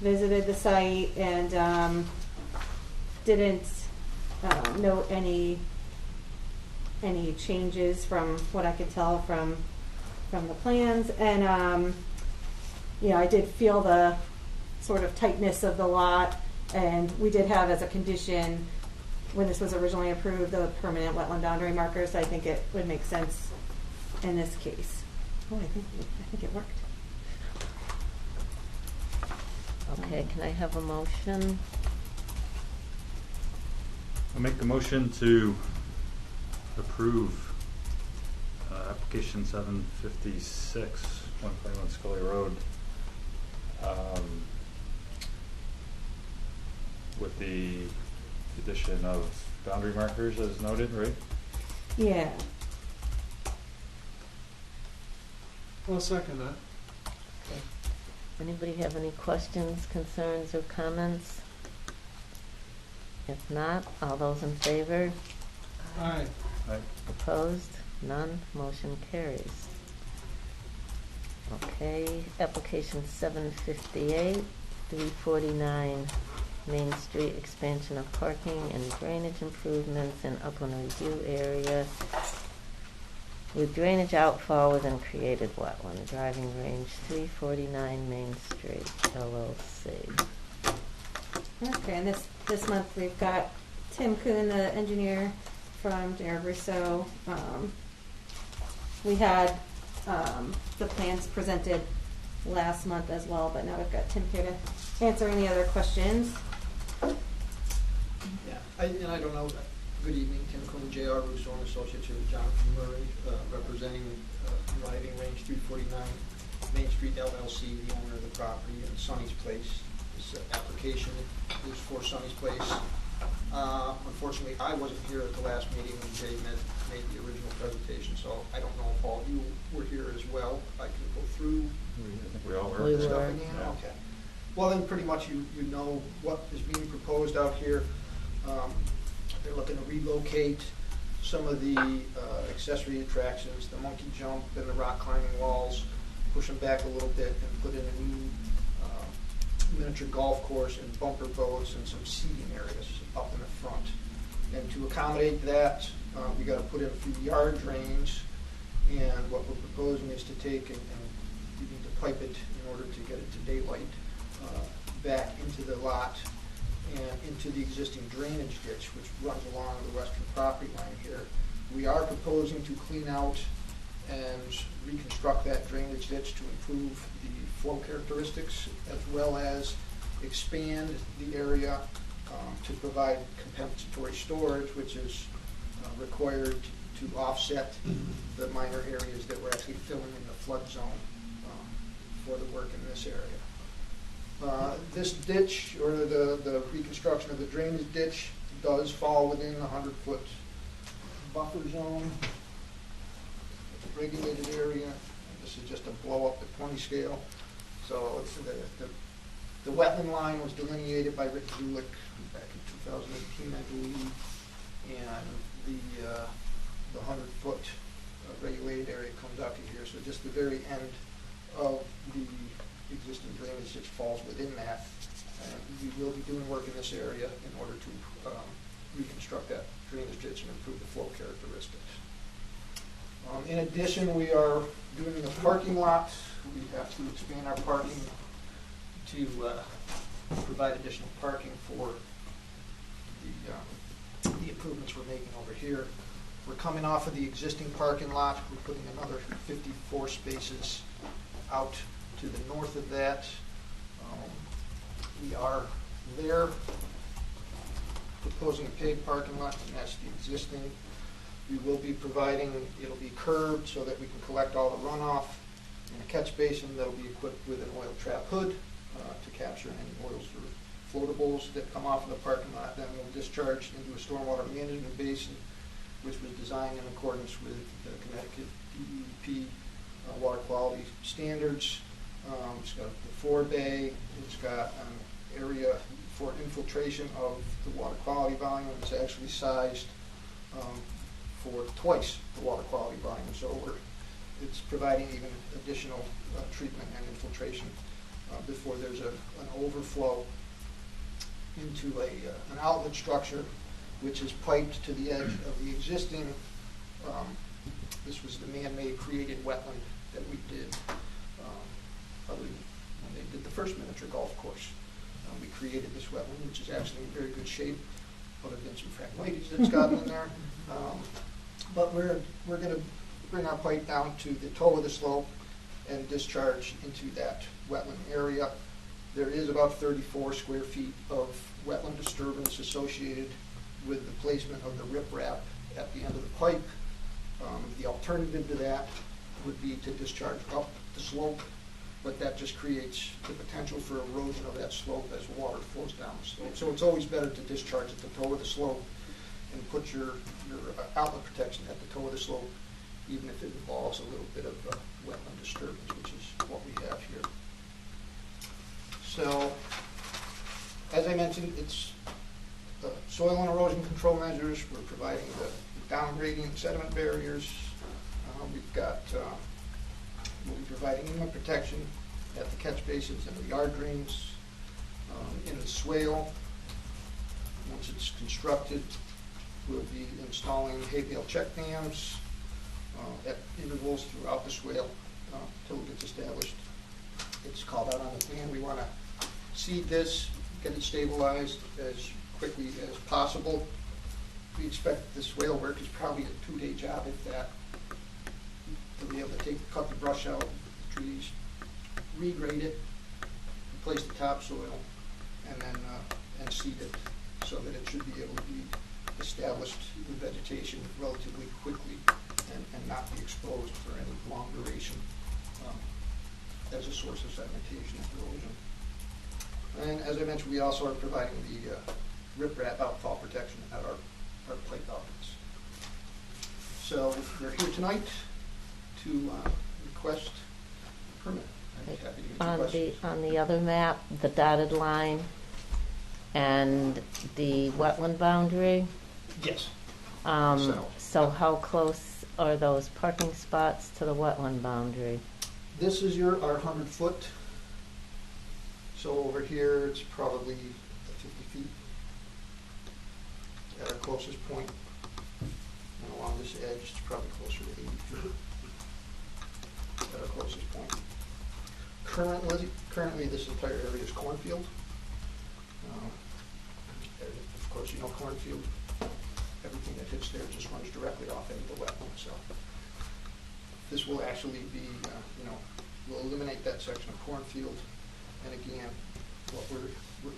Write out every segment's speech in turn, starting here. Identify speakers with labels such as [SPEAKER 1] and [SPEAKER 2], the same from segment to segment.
[SPEAKER 1] visited the site and didn't note any changes from what I could tell from the plans. And I did feel the sort of tightness of the lot, and we did have as a condition when this was originally approved the permanent wetland boundary markers. So I think it would make sense in this case. Oh, I think it worked.
[SPEAKER 2] Okay, can I have a motion?
[SPEAKER 3] I'll make a motion to approve application 756, 121 Scully Road, with the addition of boundary markers as noted, right?
[SPEAKER 1] Yeah.
[SPEAKER 4] I'll second that.
[SPEAKER 2] Okay. Anybody have any questions, concerns, or comments? If not, all those in favor?
[SPEAKER 4] Aye.
[SPEAKER 3] Aye.
[SPEAKER 2] Opposed? None. Motion carries. Okay, application 758, 349 Main Street, expansion of parking and drainage improvements in upland review area with drainage outfall within created wetland, driving range 349 Main Street, LLC.
[SPEAKER 1] Okay, and this month we've got Tim Kuhn, the engineer from J.R. Rousseau. We had the plans presented last month as well, but now we've got Tim here to answer any other questions.
[SPEAKER 5] Yeah, I don't know. Good evening, Tim Kuhn, J.R. Rousseau and Associates here with Jonathan Murray, representing Driving Range 349 Main Street LLC, the owner of the property, and Sonny's Place. This application is for Sonny's Place. Unfortunately, I wasn't here at the last meeting when Jay made the original presentation, so I don't know if all of you were here as well. I can go through.
[SPEAKER 3] I think we all were.
[SPEAKER 2] We
[SPEAKER 5] Stuff
[SPEAKER 2] were.
[SPEAKER 5] again?
[SPEAKER 3] Yeah.
[SPEAKER 5] Okay. Well, then pretty much you know what is being proposed out here. They're looking to relocate some of the accessory attractions, the monkey jump and the rock climbing walls, push them back a little bit and put in a new miniature golf course and bumper boats and some seating areas up in the front. And to accommodate that, we got to put in a few yard drains, and what we're proposing is to take and we need to pipe it in order to get it to daylight back into the lot and into the existing drainage ditch, which runs along the western property line here. We are proposing to clean out and reconstruct that drainage ditch to improve the flow characteristics, as well as expand the area to provide compensatory storage, which is required to offset the minor areas that we're actually filling in the flood zone for the work in this area. This ditch, or the reconstruction of the drainage ditch, does fall within the 100-foot buffer zone. It's a regulated area. This is just a blow up at 20 scale. So it's the wetland line was delineated by Rick Zulik back in 2018, I believe, and the 100-foot regulated area comes out to here. So just the very end of the existing drainage ditch falls within that. We will be doing work in this area in order to reconstruct that drainage ditch and improve the flow characteristics. In addition, we are doing the parking lot. We have to expand our parking to provide additional parking for the improvements we're making over here. We're coming off of the existing parking lot. We're putting another 54 spaces out to the north of that. We are there proposing a paved parking lot, and that's the existing. We will be providing, it'll be curbed so that we can collect all the runoff in a catch basin that'll be equipped with an oil trap hood to capture any oils or floatables that come off of the parking lot. Then we'll discharge into a stormwater management basin, which was designed in accordance with the Connecticut DEP water quality standards. It's got the forebay. It's got an area for infiltration of the water quality volume. It's actually sized for twice the water quality volume. So it's providing even additional treatment and infiltration before there's an overflow into an outlet structure, which is piped to the edge of the existing, this was the man-made created wetland that we did probably when they did the first miniature golf course. We created this wetland, which is actually in very good shape, other than some fragmites that's gotten in there. But we're going to bring our pipe down to the toe of the slope and discharge into that wetland area. There is about 34 square feet of wetland disturbance associated with the placement of the riprap at the end of the pipe. The alternative to that would be to discharge up the slope, but that just creates the potential for erosion of that slope as water flows down the slope. So it's always better to discharge at the toe of the slope and put your outlet protection at the toe of the slope, even if it involves a little bit of wetland disturbance, which is what we have here. So, as I mentioned, it's soil and erosion control measures. We're providing the downgrading sediment barriers. We'll be providing inlet protection at the catch basins and the yard drains. In the swale, once it's constructed, we'll be installing hay bale check dams at intervals throughout the swale until it gets established. It's called out on the plan. We want to seed this, get it stabilized as quickly as possible. We expect the swale work is probably a 2-day job, if that, to be able to cut the brush out, the trees, regrade it, replace the topsoil, and then and seed it so that it should be able to be established with vegetation relatively quickly and not be exposed for any long duration as a source of sedimentation and erosion. And as I mentioned, we also are providing the riprap outfall protection at our pipe outlets. So we're here tonight to request a permit. I'm happy to answer questions.
[SPEAKER 2] On the other map, the dotted line and the wetland boundary.
[SPEAKER 5] Yes.
[SPEAKER 2] So how close are those parking spots to the wetland boundary?
[SPEAKER 5] This is our 100-foot. So over here, it's probably 50 feet at our closest point. And along this edge, it's probably closer to 80 feet at our closest point. Currently this entire area is cornfield. Of course, you know cornfield. Everything that hits there just runs directly off into the wetland. So this will actually be, we'll eliminate that section of cornfield. And again, what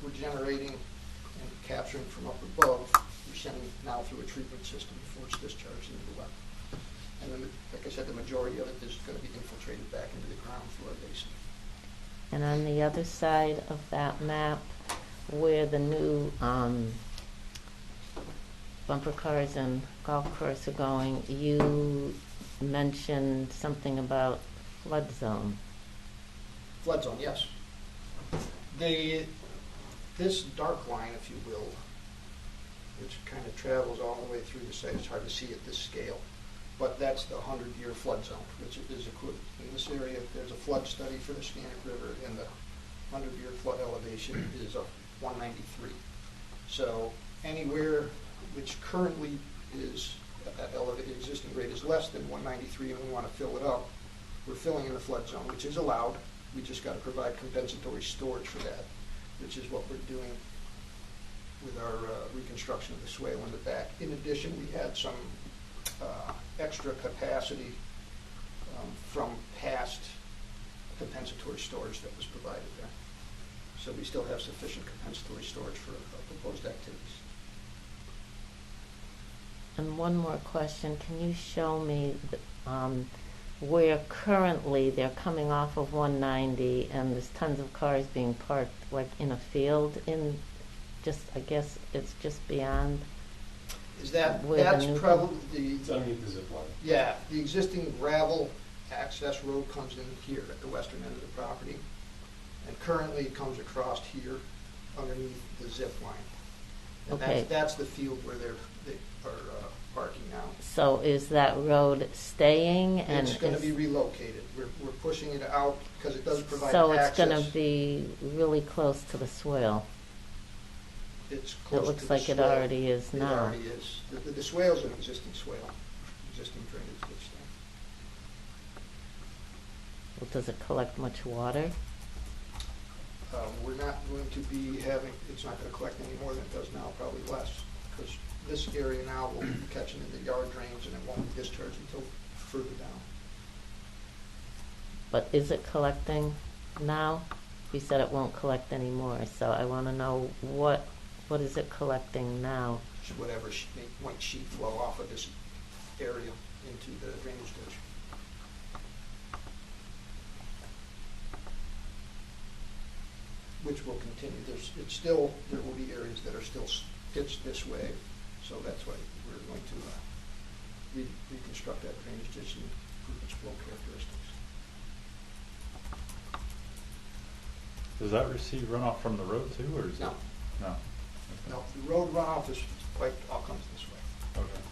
[SPEAKER 5] we're generating and capturing from up above, we're sending now through a treatment system before it's discharged into the wetland. And then, like I said, the majority of it is going to be infiltrated back into the ground through our basin.
[SPEAKER 2] And on the other side of that map, where the new bumper cars and golf course are going, you mentioned something about flood zone.
[SPEAKER 5] Flood zone, yes. This dark line, if you will, which kind of travels all the way through the site, it's hard to see at this scale, but that's the 100-year flood zone, which is equivalent. In this area, there's a flood study for the Scannick River, and the 100-year flood elevation is a 193. So anywhere which currently is at elevated existing grade is less than 193, and we want to fill it up, we're filling in the flood zone, which is allowed. We just got to provide compensatory storage for that, which is what we're doing with our reconstruction of the swale in the back. In addition, we had some extra capacity from past compensatory storage that was provided there. So we still have sufficient compensatory storage for proposed activities.
[SPEAKER 2] And one more question. Can you show me where currently they're coming off of 190 and there's tons of cars being parked like in a field in just, I guess it's just beyond?
[SPEAKER 5] That's
[SPEAKER 2] new
[SPEAKER 5] probably
[SPEAKER 3] It's underneath the zip line.
[SPEAKER 5] Yeah, the existing gravel access road comes in here at the western end of the property, and currently it comes across here underneath the zip line. And
[SPEAKER 2] Okay.
[SPEAKER 5] that's the field where they are parking now.
[SPEAKER 2] So is that road staying and?
[SPEAKER 5] It's gonna
[SPEAKER 2] is-
[SPEAKER 5] be relocated. We're pushing it out because it does provide
[SPEAKER 2] So
[SPEAKER 5] access.
[SPEAKER 2] it's gonna be really close to the swale.
[SPEAKER 5] It's
[SPEAKER 2] It
[SPEAKER 5] close to
[SPEAKER 2] looks
[SPEAKER 5] the
[SPEAKER 2] like it
[SPEAKER 5] swale.
[SPEAKER 2] already is
[SPEAKER 5] It
[SPEAKER 2] now.
[SPEAKER 5] already is. The swale's an existing swale, existing drainage ditch there.
[SPEAKER 2] Well, does it collect much water?
[SPEAKER 5] We're not going to be having, it's not gonna collect any more than it does now, probably less, because this area now will be catching in the yard drains and it won't be discharged until further down.
[SPEAKER 2] But is it collecting now? You said it won't collect anymore, so I wanna know what is it collecting now?
[SPEAKER 5] Just whatever white sheet flow off of this area into the drainage ditch. Which will continue. There will be areas that are still pitched this way, so that's why we're going to reconstruct that drainage ditch and improve its flow characteristics.
[SPEAKER 3] Does that receive runoff from the road too, or is
[SPEAKER 5] No.
[SPEAKER 3] it? No.
[SPEAKER 5] No, the road runoff is like, all comes this way.
[SPEAKER 3] Okay.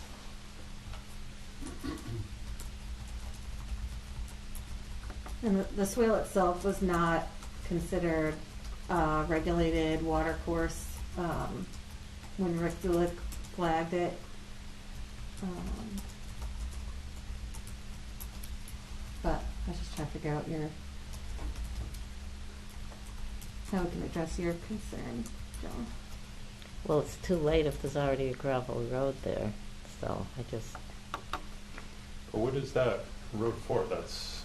[SPEAKER 1] And the swale itself was not considered regulated water course when Rick Zulik flagged it. But I was just trying to figure out how we can address your concern, Joan.
[SPEAKER 2] Well, it's too late if there's already a gravel road there, so I just,
[SPEAKER 3] But what is that road for? That's,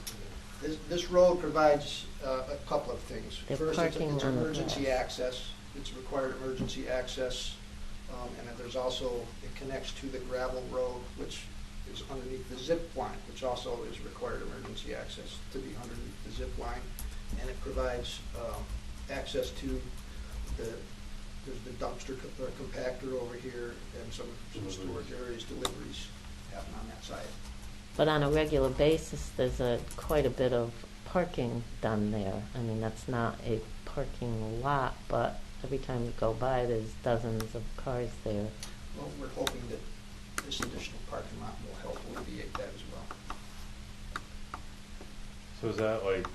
[SPEAKER 5] This road provides a couple of things.
[SPEAKER 2] They're
[SPEAKER 5] First,
[SPEAKER 2] parking
[SPEAKER 5] it's
[SPEAKER 2] on the
[SPEAKER 5] emergency
[SPEAKER 2] grass.
[SPEAKER 5] access. It's required emergency access. And then there's also, it connects to the gravel road, which is underneath the zip line, which also is required emergency access to be underneath the zip line. And it provides access to there's the dumpster compactor over here and some storage areas, deliveries happen on that side.
[SPEAKER 2] but on a regular basis, there's quite a bit of parking done there. I mean, that's not a parking lot, but every time you go by, there's dozens of cars there.
[SPEAKER 5] Well, we're hoping that this additional parking lot will help alleviate that as well.
[SPEAKER 3] so is that like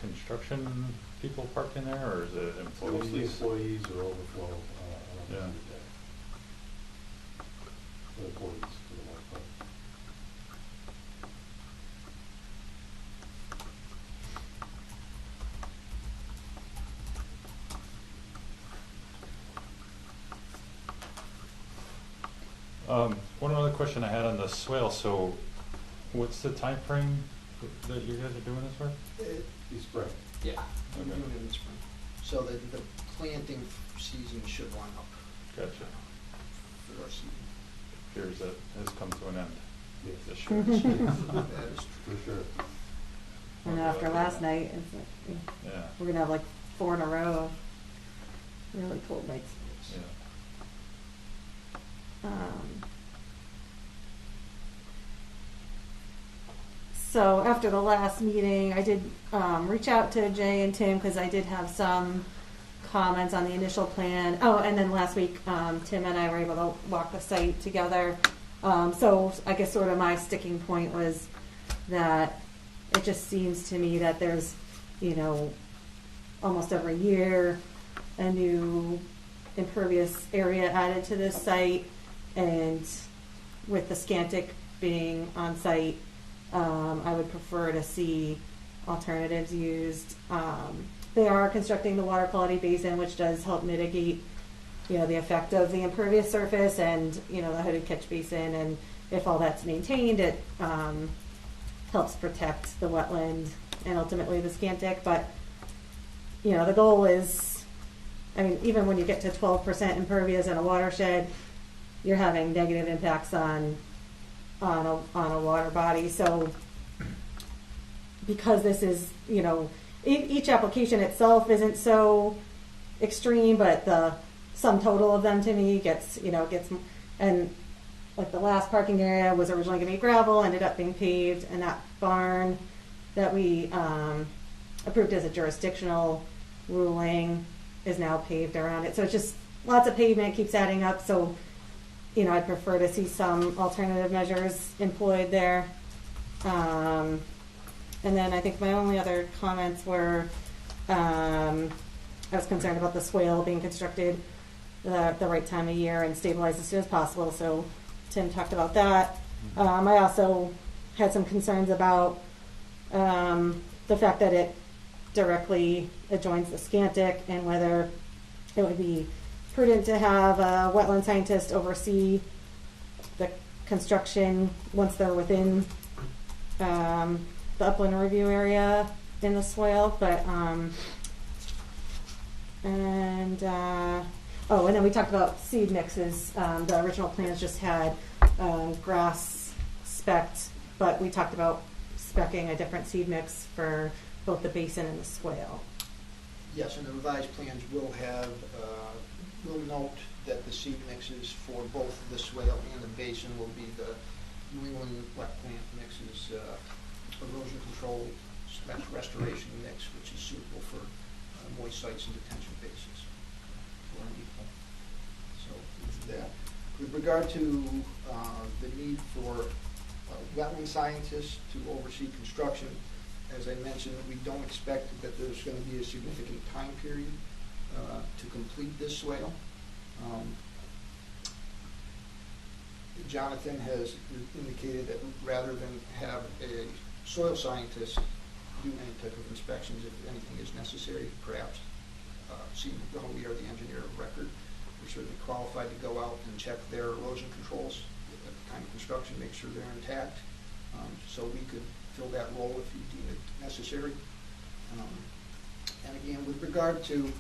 [SPEAKER 3] construction people parking there, or is it
[SPEAKER 6] Mostly
[SPEAKER 3] employees?
[SPEAKER 6] employees or overflow on
[SPEAKER 3] Yeah.
[SPEAKER 6] a busy day. The employees for the most part.
[SPEAKER 3] One other question I had on the swale, so what's the time frame that you guys are doing this for?
[SPEAKER 6] Be spring.
[SPEAKER 5] Yeah, we're
[SPEAKER 3] Okay.
[SPEAKER 5] doing it in the spring. So the planting season should line up
[SPEAKER 3] Gotcha.
[SPEAKER 5] for our season.
[SPEAKER 3] Appears that has come to an end
[SPEAKER 6] Yes,
[SPEAKER 3] this year.
[SPEAKER 5] That is
[SPEAKER 6] for sure.
[SPEAKER 1] And after last night, it's like,
[SPEAKER 3] Yeah,
[SPEAKER 1] we're gonna have like 4 in a row of really cold nights.
[SPEAKER 3] yeah.
[SPEAKER 1] So after the last meeting, I did reach out to Jay and Tim because I did have some comments on the initial plan. Oh, and then last week, Tim and I were able to walk the site together. So I guess sort of my sticking point was that it just seems to me that there's, almost every year a new impervious area added to this site, and with the Scantic being on site, I would prefer to see alternatives used. They are constructing the water quality basin, which does help mitigate, the effect of the impervious surface and, the hooded catch basin. And if all that's maintained, it helps protect the wetland and ultimately the Scantic. But, the goal is, even when you get to 12% impervious in a watershed, you're having negative impacts on a water body. So because this is, each application itself isn't so extreme, but the sum total of them to me gets, and like the last parking area was originally going to be gravel, ended up being paved, and that barn that we approved as a jurisdictional ruling is now paved around it. So it's just lots of pavement keeps adding up. So I'd prefer to see some alternative measures employed there. And then I think my only other comments were, I was concerned about the swale being constructed the right time of year and stabilized as soon as possible, so Tim talked about that. I also had some concerns about the fact that it directly adjoins the Scantic and whether it would be prudent to have a wetland scientist oversee the construction once they're within the upland review area in the swale, but and then we talked about seed mixes. The original plans just had grass specced, but we talked about speccing a different seed mix for both the basin and the swale.
[SPEAKER 5] Yes, and the revised plans will have, will note that the seed mixes for both the swale and the basin will be the New England wet plant mixes, erosion control / restoration mix, which is suitable for moist sites and detention basins. So that. With regard to the need for wetland scientists to oversee construction, as I mentioned, we don't expect that there's going to be a significant time period to complete this swale. Jonathan has indicated that rather than have a soil scientist do any type of inspections, if anything is necessary, perhaps seeing how we are the engineer of record, we're certainly qualified to go out and check their erosion controls at the time of construction, make sure they're intact. So we could fill that role if you deem it necessary. And again, with regard to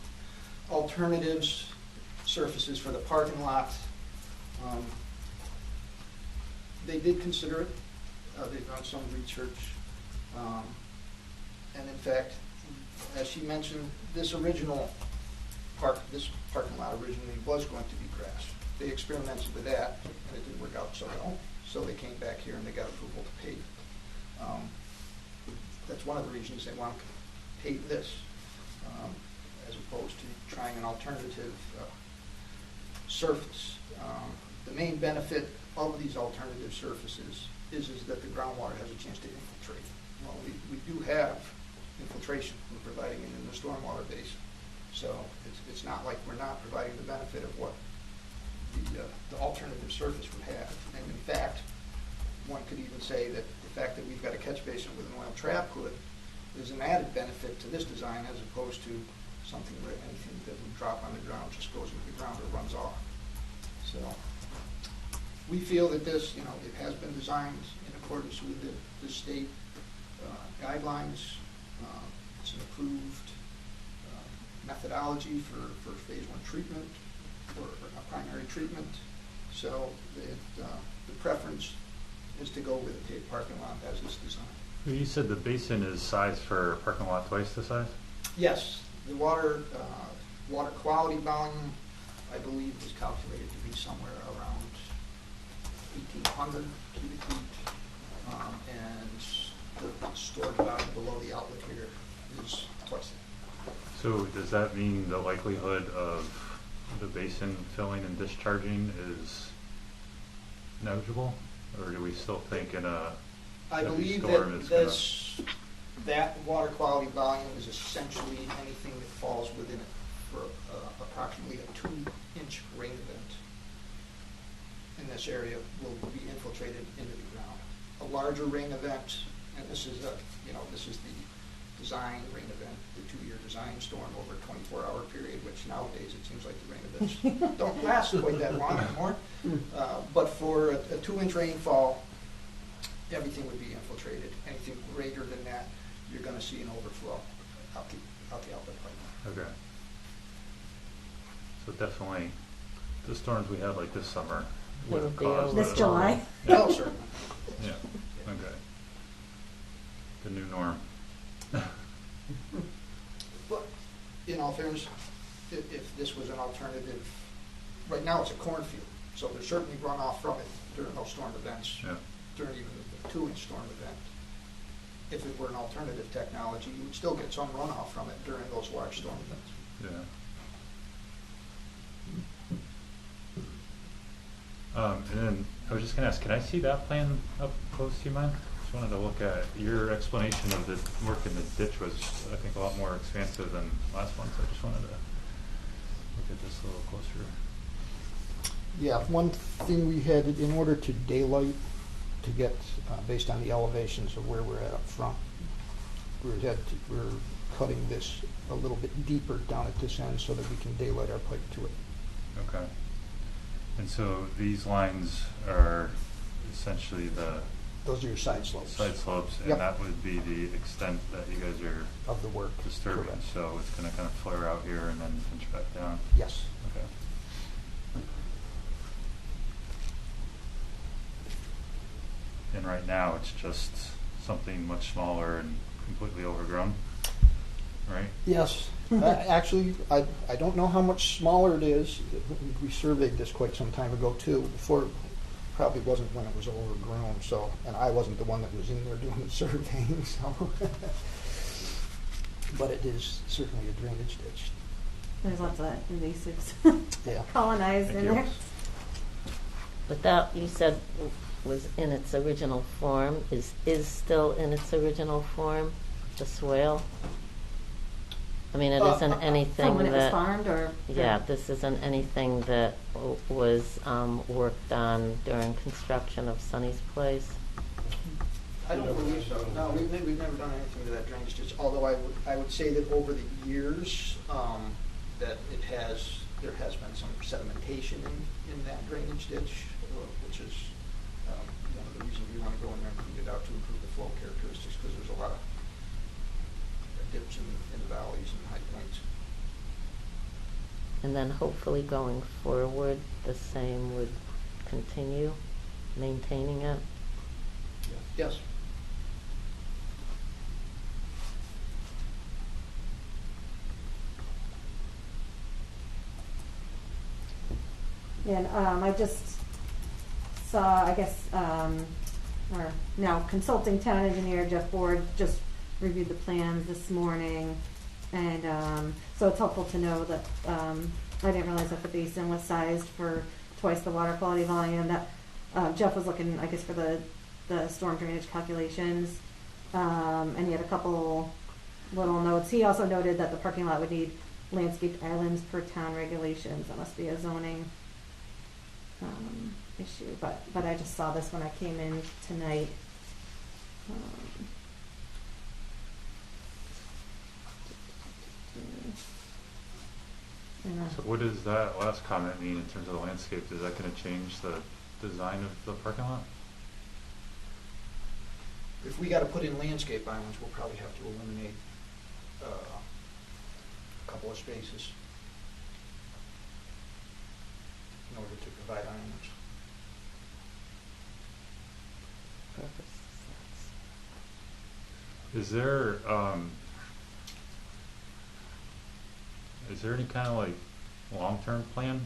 [SPEAKER 5] alternatives, surfaces for the parking lot, they did consider it. They've done some research. And in fact, as she mentioned, this parking lot originally was going to be grass. They experimented with that, and it didn't work out so well. So they came back here and they got approval to pave. That's one of the reasons they want to pave this, as opposed to trying an alternative surface. The main benefit of these alternative surfaces is that the groundwater has a chance to infiltrate. Well, we do have infiltration. We're providing it in the stormwater basin. So it's not like we're not providing the benefit of what the alternative surface would have. And in fact, one could even say that the fact that we've got a catch basin with an oil trap hood is an added benefit to this design as opposed to something where anything that would drop on the ground just goes into the ground or runs off. So we feel that this, it has been designed in accordance with the state guidelines. It's an approved methodology for phase 1 treatment or a primary treatment. So the preference is to go with a paved parking lot as is designed.
[SPEAKER 3] You said the basin is sized for a parking lot twice the size?
[SPEAKER 5] Yes, the water quality volume, I believe, is calculated to be somewhere around 1,800 cubic feet, and the stored volume below the outlet here is twice that.
[SPEAKER 3] So does that mean the likelihood of the basin filling and discharging is negligible? Or do we still think in a
[SPEAKER 5] I
[SPEAKER 3] heavy
[SPEAKER 5] believe
[SPEAKER 3] storm
[SPEAKER 5] that that water quality volume is essentially anything that falls within it for approximately a 2-inch rain event in this area will be infiltrated into the ground. A larger rain event, and this is the design rain event, the 2-year design storm over a 24-hour period, which nowadays it seems like the rain events don't last quite that long anymore. But for a 2-inch rainfall, everything would be infiltrated. Anything greater than that, you're going to see an overflow out the outlet pipe.
[SPEAKER 3] Okay. So definitely, the storms we had like this summer would have caused
[SPEAKER 1] This July.
[SPEAKER 3] Yeah.
[SPEAKER 5] Oh, certainly.
[SPEAKER 3] Yeah. Okay. The new norm.
[SPEAKER 5] But in all fairness, if this was an alternative, right now it's a cornfield, so there's certainly runoff from it during those storm events,
[SPEAKER 3] Yeah.
[SPEAKER 5] during even the 2-inch storm event. If it were an alternative technology, you would still get some runoff from it during those large storm events.
[SPEAKER 3] Yeah. And then I was just gonna ask, can I see that plan up close? Do you mind? Just wanted to look at your explanation of the work in the ditch was, I think, a lot more expansive than last one. So I just wanted to look at this a little closer.
[SPEAKER 5] Yeah, one thing we had, in order to daylight, to get, based on the elevations of where we're at up front, we're cutting this a little bit deeper down at this end so that we can daylight our pipe to it.
[SPEAKER 3] Okay. And so these lines are essentially the
[SPEAKER 5] Those are your side slopes.
[SPEAKER 3] side slopes, and
[SPEAKER 5] Yep.
[SPEAKER 3] that would be the extent that you guys are
[SPEAKER 5] Of the work.
[SPEAKER 3] disturbing.
[SPEAKER 5] Correct.
[SPEAKER 3] So it's going to kind of flare out here and then pinch back down.
[SPEAKER 5] Yes.
[SPEAKER 3] Okay. And right now, it's just something much smaller and completely overgrown, right?
[SPEAKER 5] Yes. Actually, I don't know how much smaller it is. We surveyed this quite some time ago too. Before, probably wasn't when it was overgrown. So, and I wasn't the one that was in there doing the surveying. So, but it is certainly a drainage ditch.
[SPEAKER 1] There's lots of invasives
[SPEAKER 5] Yeah.
[SPEAKER 1] colonized
[SPEAKER 3] Thank
[SPEAKER 1] in
[SPEAKER 3] you.
[SPEAKER 1] there.
[SPEAKER 2] But that, you said, was in its original form, is still in its original form, the swale? I mean, it isn't anything
[SPEAKER 1] From when it was
[SPEAKER 2] that,
[SPEAKER 1] farmed, or?
[SPEAKER 2] yeah, this isn't anything that was worked on during construction of Sunny's Place?
[SPEAKER 5] I don't believe so. No, we've never done anything to that drainage ditch. Although I would say that over the years, that there has been some sedimentation in that drainage ditch, which is one of the reasons we want to go in there and clean it out to improve the flow characteristics, because there's a lot of dips and valleys and high points.
[SPEAKER 2] And then hopefully going forward, the same would continue, maintaining it?
[SPEAKER 5] Yes.
[SPEAKER 1] And I just saw, I guess, our now consulting town engineer, Jeff Ford, just reviewed the plans this morning. And so it's helpful to know that I didn't realize that the basin was sized for twice the water quality volume. That Jeff was looking, I guess, for the storm drainage calculations. And he had a couple little notes. He also noted that the parking lot would need landscaped islands per town regulations. That must be a zoning issue, but I just saw this when I came in tonight.
[SPEAKER 3] So what does that last comment mean in terms of the landscape? Is that going to change the design of the parking lot?
[SPEAKER 5] If we got to put in landscape islands, we'll probably have to eliminate a couple of spaces in order to provide islands.
[SPEAKER 3] Is there any kind of like long-term plan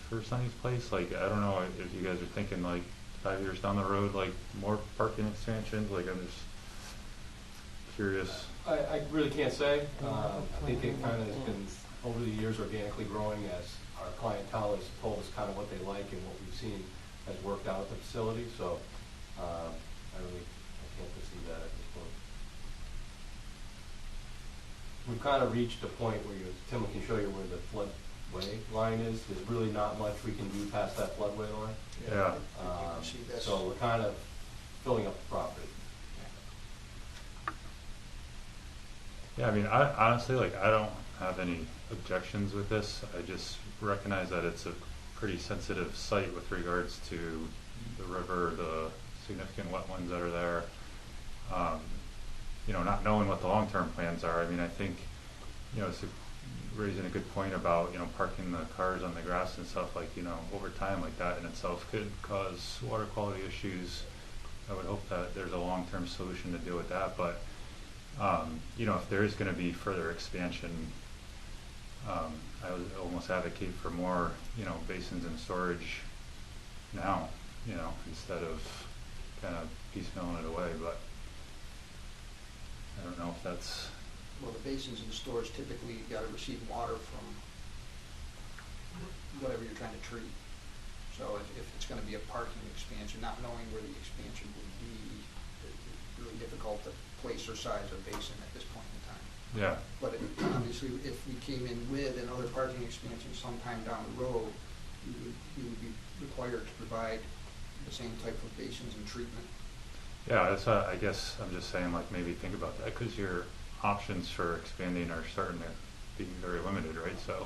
[SPEAKER 3] for Sunny's Place? Like, I don't know if you guys are thinking like 5 years down the road, like more parking expansions. Like, I'm just curious.
[SPEAKER 6] I really can't say. I think it kind of has been, over the years, organically growing as our clientele has told us kind of what they like, and what we've seen has worked out at the facility. So I can't foresee that at this point. We've kind of reached a point where Tim can show you where the floodway line is. There's really not much we can do past that floodway line.
[SPEAKER 3] Yeah.
[SPEAKER 5] You can see this.
[SPEAKER 6] So we're kind of filling up the property.
[SPEAKER 3] Yeah, I mean, I honestly, like, I don't have any objections with this. I just recognize that it's a pretty sensitive site with regards to the river, the significant wetlands that are there. Not knowing what the long-term plans are. I mean, I think, it's raising a good point about, parking the cars on the grass and stuff, like, over time, like that in itself could cause water quality issues. I would hope that there's a long-term solution to deal with that, but if there is going to be further expansion, I would almost advocate for more, basins and storage now, instead of kind of piecemealing it away. But I don't know if that's...
[SPEAKER 5] Well, the basins and the stores typically got to receive water from whatever you're trying to treat. So if it's gonna be a parking expansion, not knowing where the expansion would be, it's really difficult to place or size a basin at this point in time.
[SPEAKER 3] Yeah.
[SPEAKER 5] But obviously, if we came in with another parking expansion sometime down the road, we would be required to provide the same type of basins and treatment.
[SPEAKER 3] Yeah, that's I guess I'm just saying, like, maybe think about that, because your options for expanding are starting to be very limited, right? So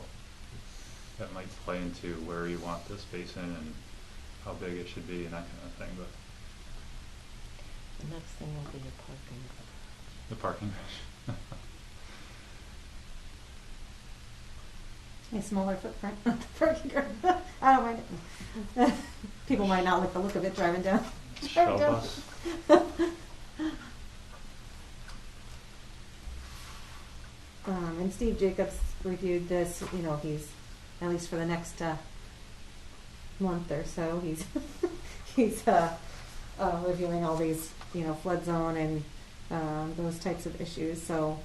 [SPEAKER 3] that might play into where you want this basin and how big it should be and that kind of thing. But
[SPEAKER 2] The next thing will be a parking
[SPEAKER 3] the parking garage.
[SPEAKER 1] A smaller footprint on the parking garage. I don't mind it. People might not like the look of it driving down.
[SPEAKER 3] Shuttle bus.
[SPEAKER 1] And Steve Jacobs reviewed this, you know, he's, at least for the next month or so, he's he's reviewing all these, you know, flood zone and those types of issues. So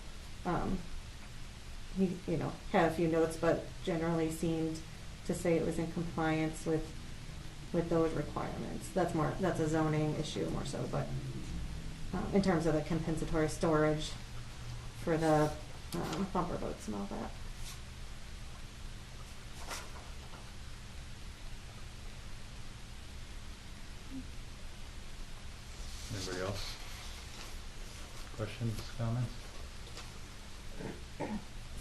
[SPEAKER 1] he, you know, had a few notes, but generally seemed to say it was in compliance with those requirements. That's a zoning issue more so, but in terms of the compensatory storage for the bumper boats and all that.
[SPEAKER 3] Anybody else? Questions, comments?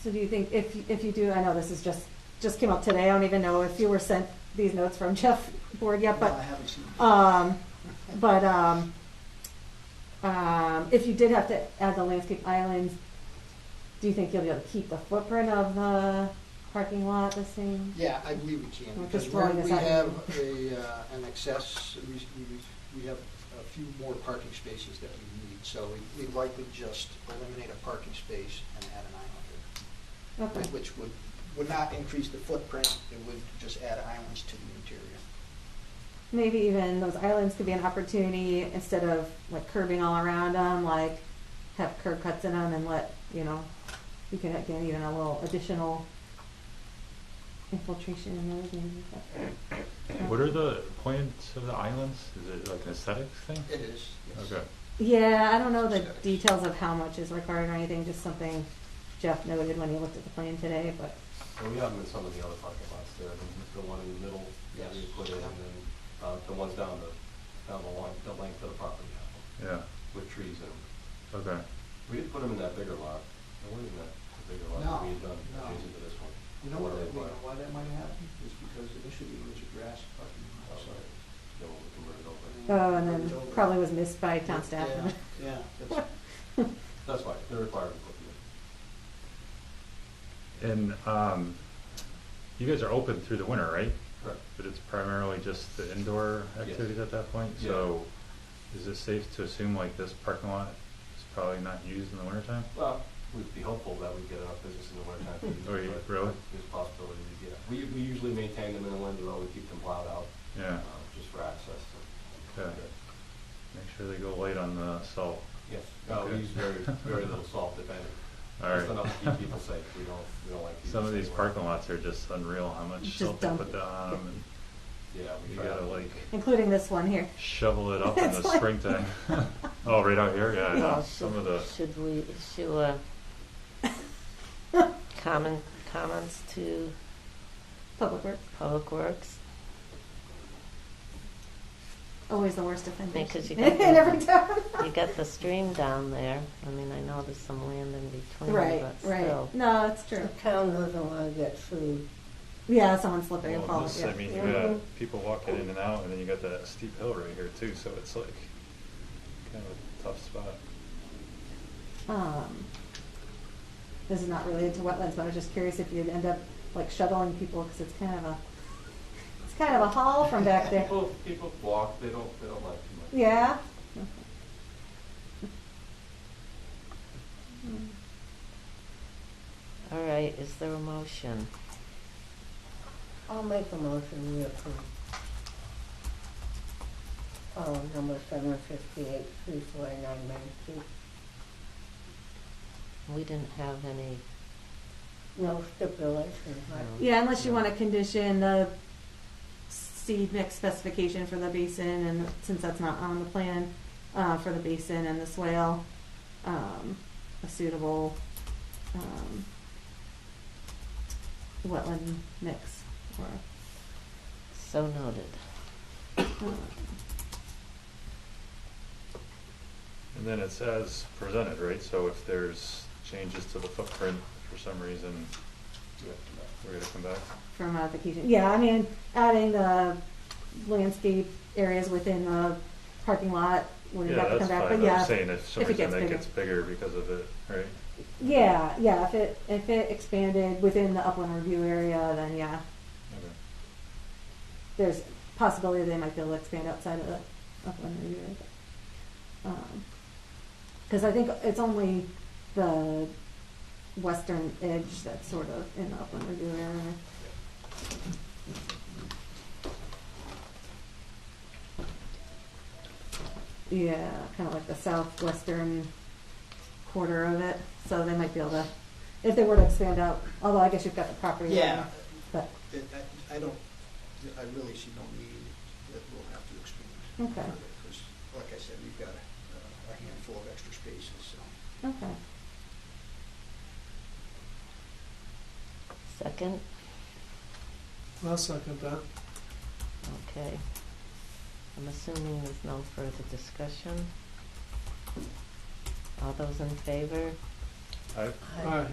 [SPEAKER 1] So do you think if you do, I know this is just came up today, I don't even know if you were sent these notes from Jeff Board yet,
[SPEAKER 5] No,
[SPEAKER 1] but
[SPEAKER 5] I haven't seen it.
[SPEAKER 1] if you did have to add the landscape islands, do you think you'll be able to keep the footprint of the parking lot the same?
[SPEAKER 5] Yeah, I believe we can,
[SPEAKER 1] We're
[SPEAKER 5] because
[SPEAKER 1] just throwing
[SPEAKER 5] we
[SPEAKER 1] this out.
[SPEAKER 5] have an excess, we have a few more parking spaces that we need, so we likely just eliminate a parking space and add an island
[SPEAKER 1] Okay.
[SPEAKER 5] there, which would not increase the footprint, it would just add islands to the interior.
[SPEAKER 1] Maybe even those islands could be an opportunity, instead of like curbing all around them, like have curb cuts in them and let, you know, you can get even a little additional infiltration in those maybe.
[SPEAKER 3] What are the points of the islands? Is it like an aesthetics thing?
[SPEAKER 5] It is, yes.
[SPEAKER 3] Okay.
[SPEAKER 1] Yeah, I don't know the
[SPEAKER 5] Aesthetics.
[SPEAKER 1] details of how much is required or anything, just something Jeff noted when he looked at the plan today, but.
[SPEAKER 6] So we have them in some of the other parking lots there, the one in the middle that we put in, and then the ones down the length of the property,
[SPEAKER 3] Yeah.
[SPEAKER 6] with trees in them.
[SPEAKER 3] Okay.
[SPEAKER 6] We did put them in that bigger lot. It wasn't that bigger lot that we had done
[SPEAKER 5] No.
[SPEAKER 6] adjacent to this one.
[SPEAKER 5] You know
[SPEAKER 6] What do they
[SPEAKER 5] why that might have happened, is because initially it was a grass parking lot, so.
[SPEAKER 6] Then we'll convert it over.
[SPEAKER 1] Oh, and then probably was missed by town staff.
[SPEAKER 5] Yeah,
[SPEAKER 6] That's fine, they're required to put them in.
[SPEAKER 3] And you guys are open through the winter, right?
[SPEAKER 6] Correct.
[SPEAKER 3] But it's primarily just the indoor activities at that point?
[SPEAKER 6] Yeah.
[SPEAKER 3] So is it safe to assume like this parking lot is probably not used in the wintertime?
[SPEAKER 6] Well, we'd be hopeful that we get enough business in the winter time to use
[SPEAKER 3] Oh,
[SPEAKER 6] it,
[SPEAKER 3] you-
[SPEAKER 6] but
[SPEAKER 3] really?
[SPEAKER 6] there's possibilities, yeah. We usually maintain them in the winter, though, we keep them plowed out,
[SPEAKER 3] Yeah.
[SPEAKER 6] just for access.
[SPEAKER 3] Okay. Make sure they go light on the salt.
[SPEAKER 6] Yes,
[SPEAKER 3] Okay.
[SPEAKER 6] we use very little salt, if any.
[SPEAKER 3] All
[SPEAKER 6] Just
[SPEAKER 3] right.
[SPEAKER 6] enough to keep people safe, we don't like.
[SPEAKER 3] Some of
[SPEAKER 6] people
[SPEAKER 3] these
[SPEAKER 6] staying
[SPEAKER 3] parking lots are just unreal how much
[SPEAKER 1] Just
[SPEAKER 3] salt they
[SPEAKER 1] dump
[SPEAKER 3] put
[SPEAKER 1] it.
[SPEAKER 3] down on them, and
[SPEAKER 6] away. Yeah, we
[SPEAKER 3] you
[SPEAKER 6] try
[SPEAKER 3] gotta
[SPEAKER 6] to
[SPEAKER 3] like
[SPEAKER 1] Including this one here.
[SPEAKER 3] shovel it up in
[SPEAKER 1] It's
[SPEAKER 3] the
[SPEAKER 1] like-
[SPEAKER 3] springtime. Oh, right out here? Yeah, I know.
[SPEAKER 2] Well,
[SPEAKER 3] Some of the,
[SPEAKER 2] should we issue comments to
[SPEAKER 1] Public Works.
[SPEAKER 2] Public Works?
[SPEAKER 1] Always the worst offender.
[SPEAKER 2] Because you
[SPEAKER 1] In
[SPEAKER 2] got
[SPEAKER 1] every town.
[SPEAKER 2] You got the stream down there. I mean, I know there's some land in between,
[SPEAKER 1] Right,
[SPEAKER 2] but
[SPEAKER 1] right.
[SPEAKER 2] still.
[SPEAKER 1] No, it's true.
[SPEAKER 7] The town doesn't want to get sued.
[SPEAKER 1] Yeah, someone slipping and
[SPEAKER 3] well,
[SPEAKER 1] falling.
[SPEAKER 3] this,
[SPEAKER 1] Yeah.
[SPEAKER 3] I mean, you got people walking in and out, and then you got that steep hill right here too, so it's like kind of a tough spot.
[SPEAKER 1] This is not related to wetlands, but I was just curious if you'd end up like shuttling people, because it's kind of a haul from back there.
[SPEAKER 6] People walk, they don't like too much.
[SPEAKER 1] Yeah.
[SPEAKER 2] All right, is there a motion?
[SPEAKER 7] I'll make a motion we approve. Number 758, 349 Main Street.
[SPEAKER 2] We didn't have any,
[SPEAKER 7] No stipulations, right?
[SPEAKER 2] No.
[SPEAKER 1] Yeah, unless you want to condition the seed mix specification for the basin, and since that's not on the plan, for the basin and the swale, a suitable, wetland mix, or,
[SPEAKER 2] So noted.
[SPEAKER 3] And then it's as presented, right? So if there's changes to the footprint for some reason, we're gonna come back.
[SPEAKER 1] for modification. Yeah, I mean, adding the landscape areas within the parking lot, would
[SPEAKER 3] Yeah,
[SPEAKER 1] have to
[SPEAKER 3] that's
[SPEAKER 1] come back,
[SPEAKER 3] fine.
[SPEAKER 1] but yeah.
[SPEAKER 3] I'm saying if for some
[SPEAKER 1] if it
[SPEAKER 3] reason
[SPEAKER 1] gets
[SPEAKER 3] that
[SPEAKER 1] bigger.
[SPEAKER 3] gets bigger because of it, right?
[SPEAKER 1] Yeah, if it expanded within the upland review area, then yeah,
[SPEAKER 3] Okay.
[SPEAKER 1] there's possibility they might be able to expand outside of the upland review area. Because I think it's only the western edge that's sort of in the upland review area. Yeah, kind of like the southwestern quarter of it, so they might be able to, if they were to expand out, although I guess you've got the property.
[SPEAKER 5] Yeah.
[SPEAKER 1] line, But,
[SPEAKER 5] I really see no need that we'll have to expand.
[SPEAKER 1] Okay.
[SPEAKER 5] Because, like I said, we've got a handful of extra spaces, so.
[SPEAKER 1] okay.
[SPEAKER 2] Second?
[SPEAKER 4] I'll second that.
[SPEAKER 2] Okay. I'm assuming there's no further discussion. All those in favor?
[SPEAKER 3] Aye.
[SPEAKER 4] Aye.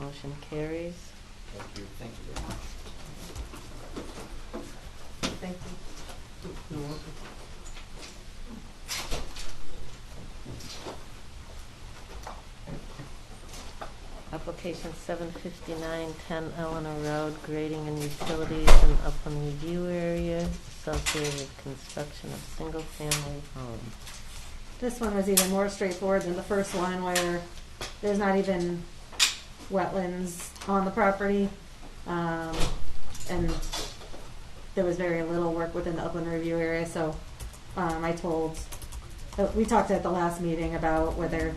[SPEAKER 2] Motion carries.
[SPEAKER 3] Thank you.
[SPEAKER 5] Thank you very much.
[SPEAKER 7] Thank you.
[SPEAKER 4] You're welcome.
[SPEAKER 2] Application 759, 10 Eleanor Road, grading and utilities in upland review area associated with construction of single-family home.
[SPEAKER 1] This one was even more straightforward than the first one, where there's not even wetlands on the property, and there was very little work within the upland review area, so we talked at the last meeting about whether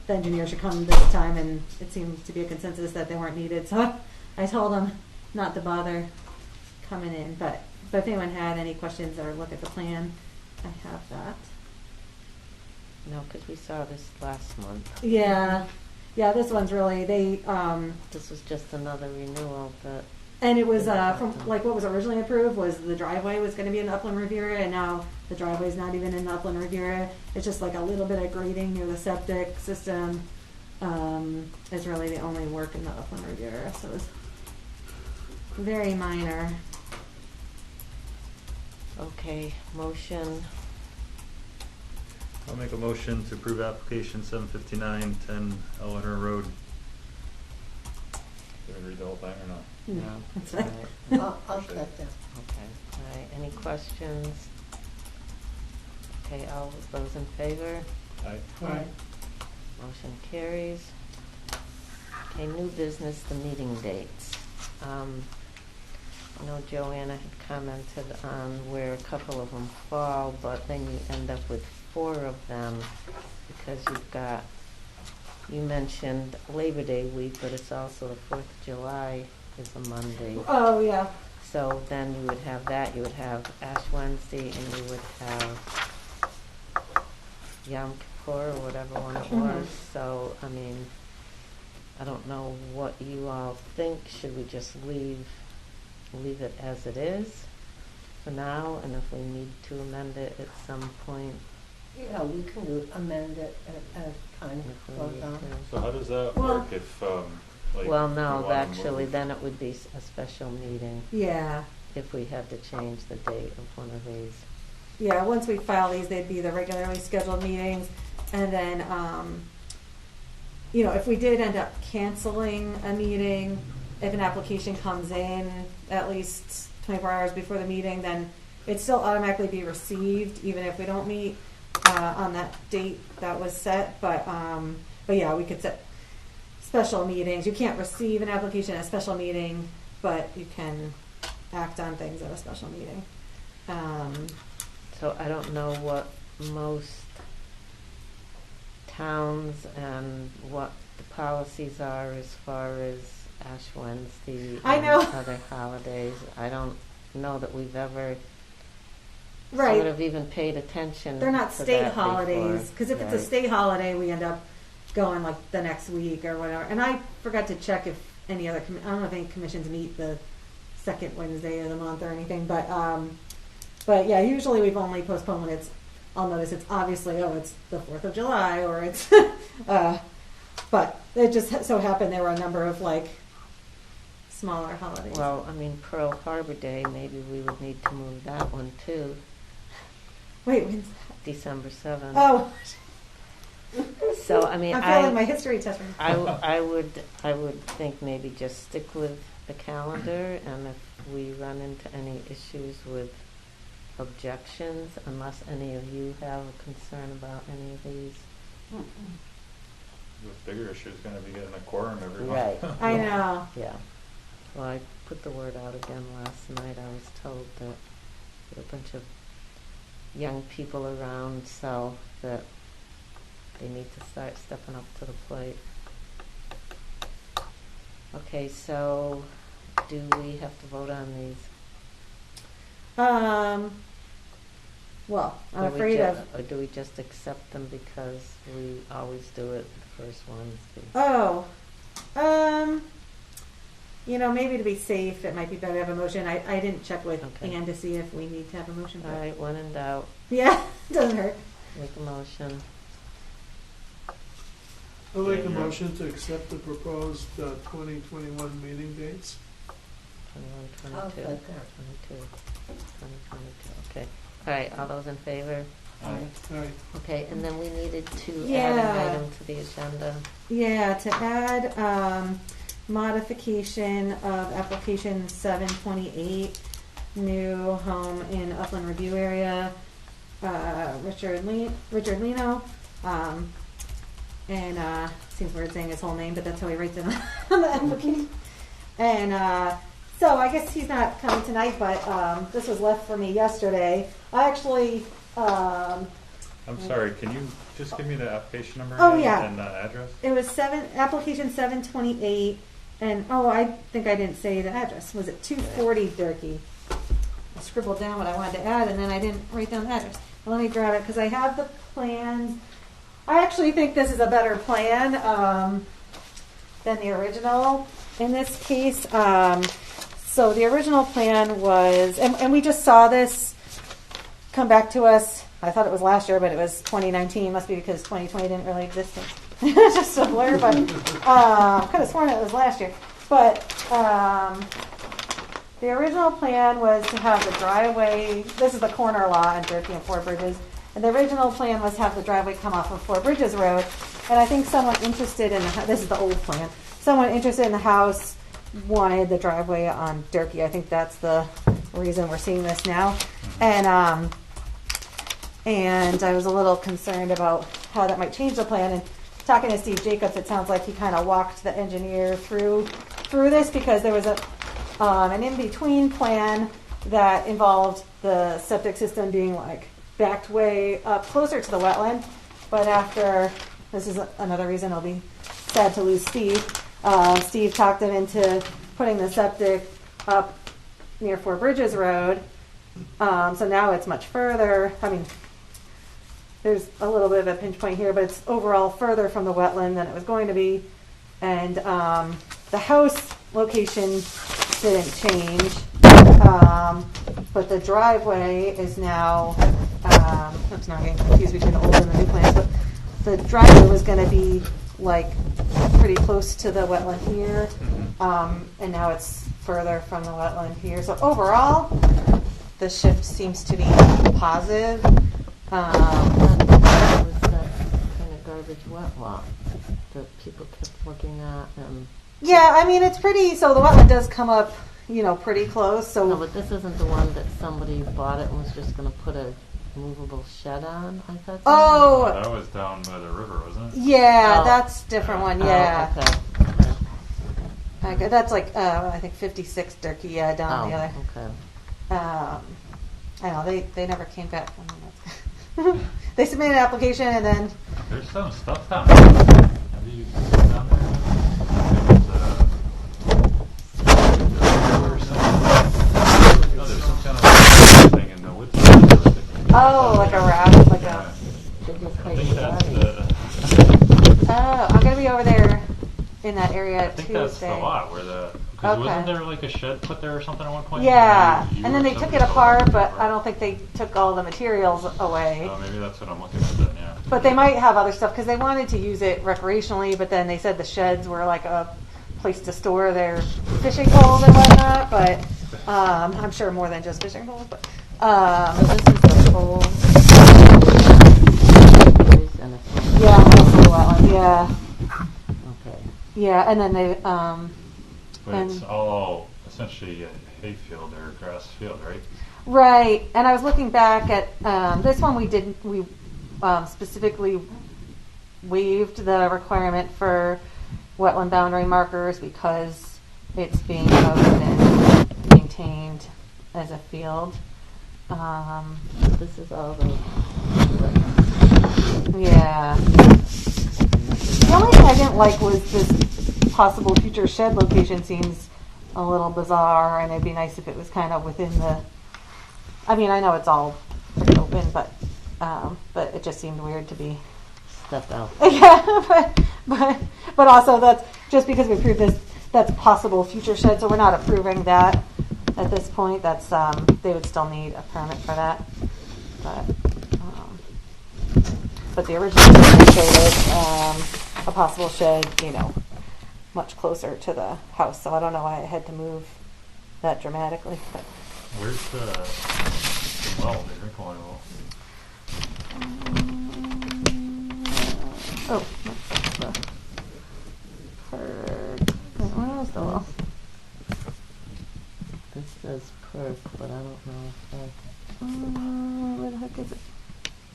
[SPEAKER 1] the engineer should come this time, and it seemed to be a consensus that they weren't needed, so I told them not to bother coming in, but if anyone had any questions or look at the plan, I have that.
[SPEAKER 2] No, because we saw this last month.
[SPEAKER 1] Yeah, this one's really,
[SPEAKER 2] This was just another renewal, but
[SPEAKER 1] and it was, from, like, what was originally approved was the driveway was gonna be in the upland review area, and now the driveway's not even in the upland review area. It's just like a little bit of grading near the septic system, is really the only work in the upland review area, so it's very minor.
[SPEAKER 2] okay, motion.
[SPEAKER 3] I'll make a motion to approve application 759, 10 Eleanor Road. Did I read the whole thing or not?
[SPEAKER 2] No.
[SPEAKER 1] That's
[SPEAKER 2] All
[SPEAKER 1] fine.
[SPEAKER 2] right.
[SPEAKER 7] I'll second.
[SPEAKER 2] Okay, all right, any questions? Okay, all those in favor?
[SPEAKER 3] Aye.
[SPEAKER 4] Aye.
[SPEAKER 2] Motion carries. Okay, new business, the meeting dates. I know Joanna had commented on where a couple of them fall, but then you end up with 4 of them because you mentioned Labor Day week, but it's also the 4th of July is a Monday.
[SPEAKER 1] Oh, yeah.
[SPEAKER 2] So then you would have that, you would have Ash Wednesday, and you would have Yom Kippur, or whatever one it was. So, I mean, I don't know what you all think. Should we just leave it as it is for now, and if we need to amend it at some point,
[SPEAKER 7] Yeah, we can amend it as time
[SPEAKER 2] if we
[SPEAKER 7] goes
[SPEAKER 2] need
[SPEAKER 7] on.
[SPEAKER 2] to.
[SPEAKER 3] So how does that
[SPEAKER 1] Well-
[SPEAKER 3] work if, like,
[SPEAKER 2] Well,
[SPEAKER 3] we
[SPEAKER 2] no,
[SPEAKER 3] wanna
[SPEAKER 2] actually,
[SPEAKER 3] move-
[SPEAKER 2] then it would be a special meeting
[SPEAKER 1] Yeah.
[SPEAKER 2] if we had to change the date of one of these.
[SPEAKER 1] Yeah, once we file these, they'd be the regularly scheduled meetings, and then, if we did end up canceling a meeting, if an application comes in at least 24 hours before the meeting, then it'd still automatically be received, even if we don't meet, on that date that was set, but yeah, we could set special meetings. You can't receive an application at a special meeting, but you can act on things at a special meeting.
[SPEAKER 2] So I don't know what most towns and what the policies are as far as Ash Wednesday
[SPEAKER 1] I
[SPEAKER 2] and
[SPEAKER 1] know.
[SPEAKER 2] other holidays. I don't know that we've ever
[SPEAKER 1] Right.
[SPEAKER 2] sort of even paid attention.
[SPEAKER 1] They're not
[SPEAKER 2] to
[SPEAKER 1] state
[SPEAKER 2] that
[SPEAKER 1] holidays,
[SPEAKER 2] before.
[SPEAKER 1] because if it's a
[SPEAKER 2] Right.
[SPEAKER 1] state holiday, we end up going like the next week or whatever. And I forgot to check if any other, I don't know if any commissions meet the second Wednesday of the month or anything, but yeah, usually we've only postponed when I'll notice it's obviously, it's the 4th of July or it's, but it just so happened there were a number of like smaller holidays.
[SPEAKER 2] Well, I mean, Pearl Harbor Day, maybe we would need to move that one too,
[SPEAKER 1] Wait, when's that?
[SPEAKER 2] December 7th.
[SPEAKER 1] Oh,
[SPEAKER 2] So, I mean,
[SPEAKER 1] I'm failing my history test.
[SPEAKER 2] I would think maybe just stick with the calendar, and if we run into any issues with objections, unless any of you have a concern about any of these.
[SPEAKER 3] The bigger issue is going to be getting a quorum every
[SPEAKER 2] Right.
[SPEAKER 3] month.
[SPEAKER 1] I know.
[SPEAKER 2] Yeah. Well, I put the word out again last night. I was told that there were a bunch of young people around, so that they need to start stepping up to the plate. Okay, so do we have to vote on these?
[SPEAKER 1] Well, I'm
[SPEAKER 2] Or we
[SPEAKER 1] afraid of.
[SPEAKER 2] Or do we just accept them because we always do it the first Wednesday?
[SPEAKER 1] Oh, maybe to be safe, it might be better to have a motion. I didn't check with
[SPEAKER 2] Okay.
[SPEAKER 1] Ann to see if we need to have a motion.
[SPEAKER 2] All
[SPEAKER 1] But
[SPEAKER 2] right, when in doubt,
[SPEAKER 1] yeah, doesn't hurt.
[SPEAKER 2] make a motion.
[SPEAKER 4] I'll make a
[SPEAKER 3] Yeah.
[SPEAKER 4] motion to accept the proposed 2021 meeting dates.
[SPEAKER 2] 21,
[SPEAKER 7] I'll
[SPEAKER 2] 22,
[SPEAKER 7] second.
[SPEAKER 2] 22, 2022. Okay. All right, all those in favor?
[SPEAKER 3] Aye.
[SPEAKER 4] Aye.
[SPEAKER 2] Okay, and then we needed to add
[SPEAKER 1] Yeah.
[SPEAKER 2] an item to the agenda.
[SPEAKER 1] Yeah, to add modification of application 728, new home in Upland Review area, Richard Lino, and seems weird saying his whole name, but that's how he writes it on the application. And so I guess he's not coming tonight, but this was left for me yesterday. I actually.
[SPEAKER 3] I'm sorry, can you just give me the application number
[SPEAKER 1] Oh,
[SPEAKER 3] again
[SPEAKER 1] yeah.
[SPEAKER 3] and address?
[SPEAKER 1] It was application 728, and I think I didn't say the address. Was it 240 Durkee? I scribbled down what I wanted to add, and then I didn't write down the address. Well, let me grab it because I have the plans. I actually think this is a better plan than the original in this case. So the original plan was, and we just saw this come back to us. I thought it was last year, but it was 2019. Must be because 2020 didn't really exist. It's just a blur, but could have sworn it was last year. But the original plan was to have the driveway. This is the corner lot in Durkee and Four Bridges. And the original plan was to have the driveway come off of Four Bridges Road. And I think someone interested in this is the old plan. Someone interested in the house wanted the driveway on Durkee. I think that's the reason we're seeing this now. And I was a little concerned about how that might change the plan. And talking to Steve Jacobs, it sounds like he kind of walked the engineer through this because there was an in-between plan that involved the septic system being like backed way up closer to the wetland. But after, this is another reason I'll be sad to lose Steve. Steve talked him into putting the septic up near Four Bridges Road. So now it's much further. I mean, there's a little bit of a pinch point here, but it's overall further from the wetland than it was going to be. And the house location didn't change, but the driveway is now, oops, now I'm getting confused between the old and the new plans, but the driveway was going to be like pretty close to the wetland here, and now it's further from the wetland here. So overall, the shift seems to be positive.
[SPEAKER 2] That was that kind of garbage wet lot that people kept looking at. And
[SPEAKER 1] Yeah, I mean, it's pretty, so the wetland does come up, pretty close. So
[SPEAKER 2] no, but this isn't the one that somebody bought it and was just going to put a movable shed on, I thought.
[SPEAKER 1] Oh,
[SPEAKER 3] That was down by the river, wasn't it?
[SPEAKER 1] yeah,
[SPEAKER 2] Oh.
[SPEAKER 1] that's a different one, yeah.
[SPEAKER 2] Oh, okay.
[SPEAKER 1] Okay, that's like, I think 56 Durkee, yeah, down the other.
[SPEAKER 2] Okay.
[SPEAKER 1] I know, they never came back. I don't know. They submitted an application and then,
[SPEAKER 3] There's some stuff down there. Have you been down there? There was, oh, there's some
[SPEAKER 1] Oh, like a raft, like
[SPEAKER 3] Yeah.
[SPEAKER 1] a.
[SPEAKER 2] They just
[SPEAKER 3] I
[SPEAKER 2] hike
[SPEAKER 3] think
[SPEAKER 2] the
[SPEAKER 3] that's
[SPEAKER 2] bodies.
[SPEAKER 3] the.
[SPEAKER 1] Oh, I'm gonna be over there in that area
[SPEAKER 3] I think that's the
[SPEAKER 1] Tuesday.
[SPEAKER 3] lot where because
[SPEAKER 1] Okay.
[SPEAKER 3] wasn't there like a shed put there or something at one point?
[SPEAKER 1] Yeah,
[SPEAKER 3] You
[SPEAKER 1] and then
[SPEAKER 3] or
[SPEAKER 1] they took
[SPEAKER 3] somebody
[SPEAKER 1] it
[SPEAKER 3] told
[SPEAKER 1] apart,
[SPEAKER 3] me
[SPEAKER 1] but
[SPEAKER 3] before.
[SPEAKER 1] I don't think they took all the materials away.
[SPEAKER 3] Oh, maybe that's what I'm looking at then. Yeah.
[SPEAKER 1] But they might have other stuff because they wanted to use it recreationally, but then they said the sheds were like a place to store their fishing poles and whatnot. But I'm sure more than just fishing poles. But
[SPEAKER 2] So this is the whole. And a small.
[SPEAKER 1] yeah, mostly wetlands. Yeah,
[SPEAKER 2] Okay.
[SPEAKER 1] yeah, and then they
[SPEAKER 3] But
[SPEAKER 1] and
[SPEAKER 3] it's all essentially a hayfield or grass field, right?
[SPEAKER 1] right. And I was looking back at this one. We specifically waived the requirement for wetland boundary markers because it's being mowed and maintained as a field.
[SPEAKER 2] This is all the.
[SPEAKER 1] Yeah. The only thing I didn't like was this possible future shed location seems a little bizarre, and it'd be nice if it was kind of within the. I mean, I know it's all pretty open, but it just seemed weird to be.
[SPEAKER 2] Stuff out.
[SPEAKER 1] Yeah, but also that's just because we approved this. That's possible future shed, so we're not approving that at this point. That's they would still need a permit for that, but the original showed a possible shed, much closer to the house. So I don't know why I had to move that dramatically. But.
[SPEAKER 3] Where's the well, the drink water well?
[SPEAKER 1] Oh, that's the where is the well?
[SPEAKER 2] This says perk, but I don't know if that's.
[SPEAKER 1] Where the heck is it?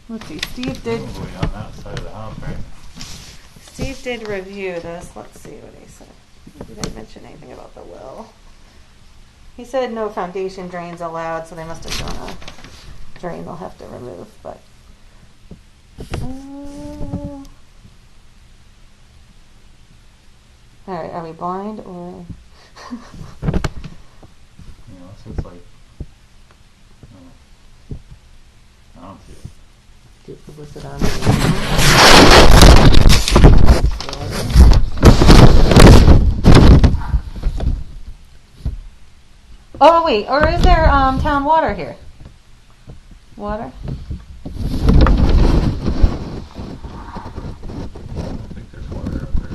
[SPEAKER 1] Let's see. Steve did.
[SPEAKER 3] Probably on that side of the house, right?
[SPEAKER 1] Steve did review this. Let's see what he said. He didn't mention anything about the well. He said no foundation drains allowed, so they must have done a drain they'll have to remove. But all right, are we blind or?
[SPEAKER 3] So it's like. I don't see it.
[SPEAKER 2] Was it on
[SPEAKER 1] Oh wait, or is there town water here? Water?
[SPEAKER 3] I think there's water up there.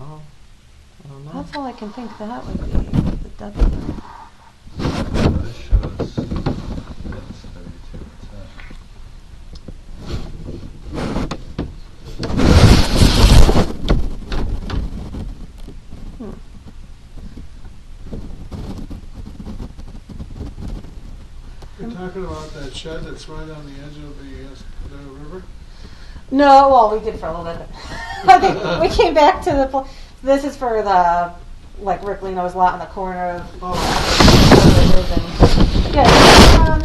[SPEAKER 2] Oh, I don't know.
[SPEAKER 1] That's all I can think that would be. The W.
[SPEAKER 3] This shows it's 32. What's that?
[SPEAKER 4] You're talking about that shed that's right on the edge of the river?
[SPEAKER 1] No, well, we did for a little bit. I think we came back to the. This is for the Rick Leno's lot in the corner of.
[SPEAKER 4] Oh,
[SPEAKER 1] Yeah,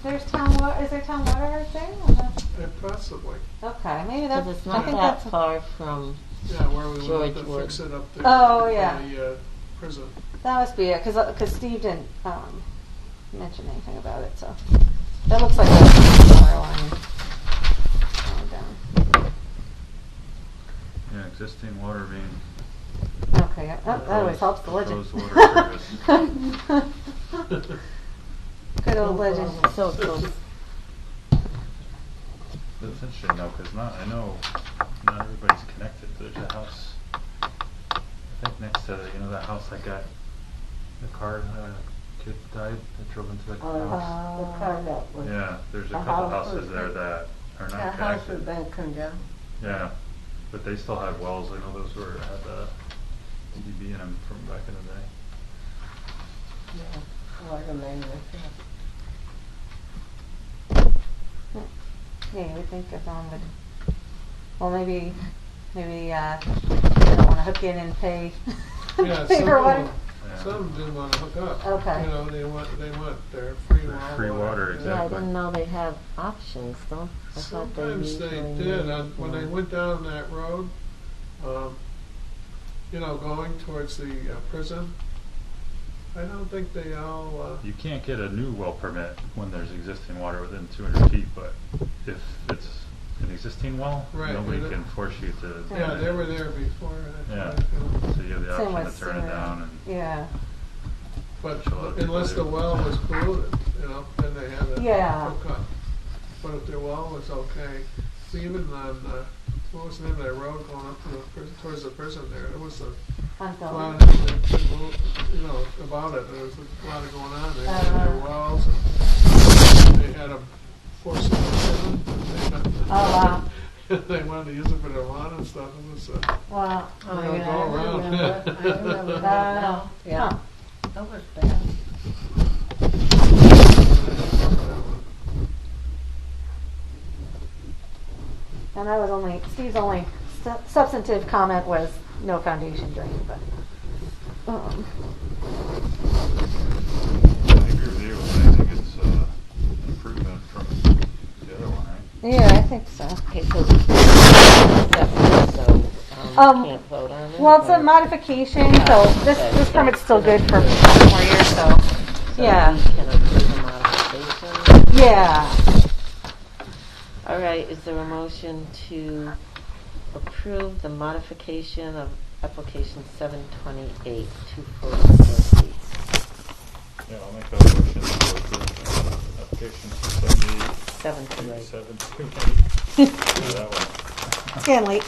[SPEAKER 1] there's town water. Is there town water right there?
[SPEAKER 4] possibly.
[SPEAKER 1] Okay, maybe that's.
[SPEAKER 2] Because it's
[SPEAKER 1] I
[SPEAKER 2] not
[SPEAKER 1] think
[SPEAKER 2] that
[SPEAKER 1] that's.
[SPEAKER 2] far from.
[SPEAKER 4] Yeah, where we
[SPEAKER 2] George
[SPEAKER 4] wanted to
[SPEAKER 2] Wood.
[SPEAKER 4] fix it up there.
[SPEAKER 1] Oh, yeah.
[SPEAKER 4] The prison.
[SPEAKER 1] That must be it, because Steve didn't mention anything about it, so that looks like a water line going down.
[SPEAKER 3] Yeah, existing water main.
[SPEAKER 1] Okay, that always helps the legend.
[SPEAKER 3] Proposed water service.
[SPEAKER 1] Good old legend.
[SPEAKER 2] So close.
[SPEAKER 3] That's interesting though, because I know not everybody's connected. There's a house, I think next to that house that got the car, kid died that drove into the house.
[SPEAKER 7] The car that was.
[SPEAKER 3] Yeah, there's a
[SPEAKER 7] the
[SPEAKER 3] couple
[SPEAKER 7] house
[SPEAKER 3] houses
[SPEAKER 7] was-
[SPEAKER 3] there that are
[SPEAKER 7] The
[SPEAKER 3] not
[SPEAKER 7] house had
[SPEAKER 3] connected.
[SPEAKER 7] been condemned.
[SPEAKER 3] Yeah, but they still had wells. I know those had EDB in them from back in the day.
[SPEAKER 7] Yeah, water main was
[SPEAKER 1] Yeah, you would think if would. Well, maybe they don't want to hook in and pay.
[SPEAKER 4] Yeah,
[SPEAKER 1] pay for water.
[SPEAKER 3] Yeah.
[SPEAKER 4] Some didn't want to hook up.
[SPEAKER 1] Okay.
[SPEAKER 4] They want their free
[SPEAKER 3] Their
[SPEAKER 4] water.
[SPEAKER 3] free water,
[SPEAKER 2] Yeah, I
[SPEAKER 3] exactly.
[SPEAKER 2] didn't know they have options, though. I thought
[SPEAKER 4] Sometimes they
[SPEAKER 2] usually
[SPEAKER 4] did.
[SPEAKER 2] made,
[SPEAKER 4] When they went down that road, going towards the prison, I don't think they all,
[SPEAKER 3] You can't get a new well permit when there's existing water within 200 feet, but if it's an existing well,
[SPEAKER 4] Right,
[SPEAKER 3] nobody
[SPEAKER 4] but
[SPEAKER 3] can force you to.
[SPEAKER 4] yeah, they were there before.
[SPEAKER 3] Yeah.
[SPEAKER 4] That's what I feel.
[SPEAKER 3] So you have the
[SPEAKER 1] Same
[SPEAKER 3] option
[SPEAKER 1] with
[SPEAKER 3] to turn it
[SPEAKER 1] sewer.
[SPEAKER 3] down and.
[SPEAKER 1] Yeah.
[SPEAKER 4] But
[SPEAKER 3] Which a lot of people
[SPEAKER 4] unless
[SPEAKER 3] do.
[SPEAKER 4] the well was polluted, then they had to
[SPEAKER 1] Yeah.
[SPEAKER 4] hook up. But if their well was okay, even on, what was the name of that road going up to towards the prison there was a lot of, about it. There was a lot of going on there. Their wells, and they had a force in the prison.
[SPEAKER 1] Oh, wow.
[SPEAKER 4] They wanted to use it for their lawn and stuff. It was,
[SPEAKER 1] Wow.
[SPEAKER 7] Oh,
[SPEAKER 4] They'll
[SPEAKER 7] yeah,
[SPEAKER 4] go
[SPEAKER 7] I
[SPEAKER 4] around.
[SPEAKER 7] remember, I remember that now, yeah,
[SPEAKER 1] Huh.
[SPEAKER 7] that was bad.
[SPEAKER 1] And that was only, Steve's only substantive comment was no foundation drain, but,
[SPEAKER 3] I agree with you. I think it's an improvement from the other one, right?
[SPEAKER 1] yeah, I think so.
[SPEAKER 2] Okay, so this is separate, so we can't vote on it?
[SPEAKER 1] Well, it's a
[SPEAKER 2] or-
[SPEAKER 1] modification, so this permit's still good for 5 more years, so,
[SPEAKER 2] So
[SPEAKER 1] yeah.
[SPEAKER 2] we can approve the modification.
[SPEAKER 1] Yeah.
[SPEAKER 2] All right, is there a motion to approve the modification of application 728, 244 feet?
[SPEAKER 3] Yeah, I'll make a motion to approve application
[SPEAKER 2] 728.
[SPEAKER 3] 728. Yeah, that one.
[SPEAKER 1] It's getting late.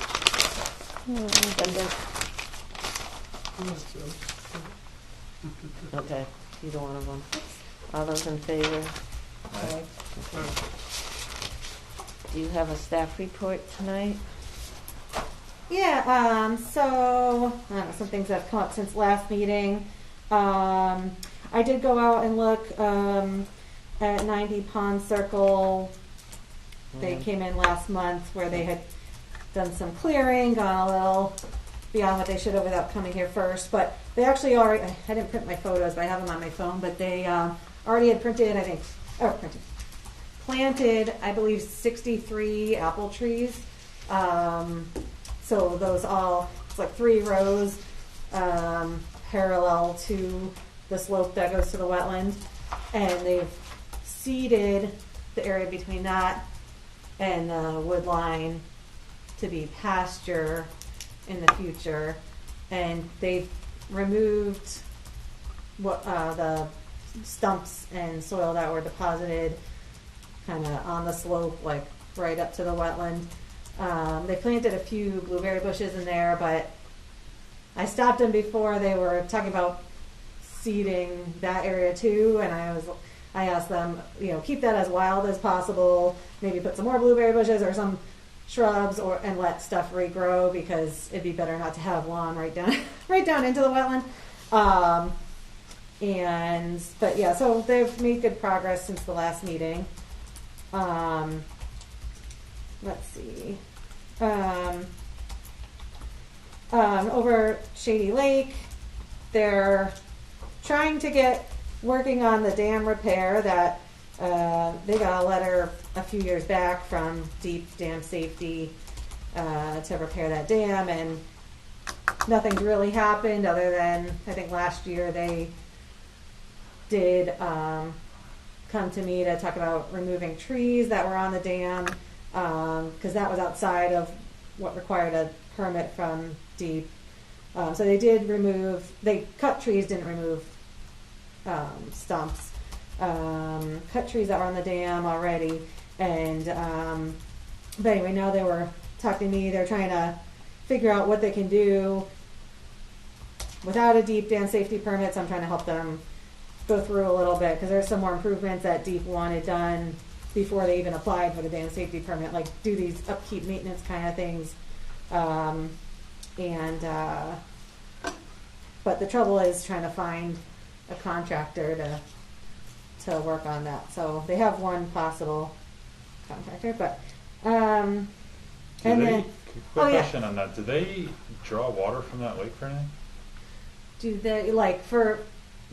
[SPEAKER 2] Okay, either one of them. All those in favor?
[SPEAKER 3] Aye.
[SPEAKER 2] Do you have a staff report tonight?
[SPEAKER 1] Yeah, so, I don't know, some things that have come up since last meeting. I did go out and look at 90 Pond Circle. They
[SPEAKER 2] Mhm.
[SPEAKER 1] came in last month where they had done some clearing, gone a little beyond what they should have without coming here first. But they actually already, I didn't print my photos, but I have them on my phone, but they already had planted, I believe, 63 apple trees. So those all, it's like 3 rows parallel to the slope that goes to the wetland. And they've seeded the area between that and the wood line to be pasture in the future. And they've removed what the stumps and soil that were deposited kind of on the slope, like right up to the wetland. They planted a few blueberry bushes in there, but I stopped them before they were talking about seeding that area too, and I asked them, keep that as wild as possible, maybe put some more blueberry bushes or some shrubs and let stuff regrow, because it'd be better not to have lawn right down into the wetland. But yeah, so they've made good progress since the last meeting. Let's see. Over Shady Lake, they're trying to get working on the dam repair that they got a letter a few years back from Deep Dam Safety to repair that dam, and nothing's really happened other than I think last year they did come to me to talk about removing trees that were on the dam, because that was outside of what required a permit from Deep. So they cut trees, didn't remove stumps. Cut trees that were on the dam already. And but anyway, now they were talking to me. They're trying to figure out what they can do without a Deep Dam Safety permit. So I'm trying to help them go through a little bit, because there's some more improvements that Deep wanted done before they even applied for the dam safety permit, like do these upkeep maintenance kind of things. But the trouble is trying to find a contractor to work on that. So they have one possible contractor, but and then
[SPEAKER 3] Question on that. Do they draw water from that lake for anything?
[SPEAKER 1] do they like for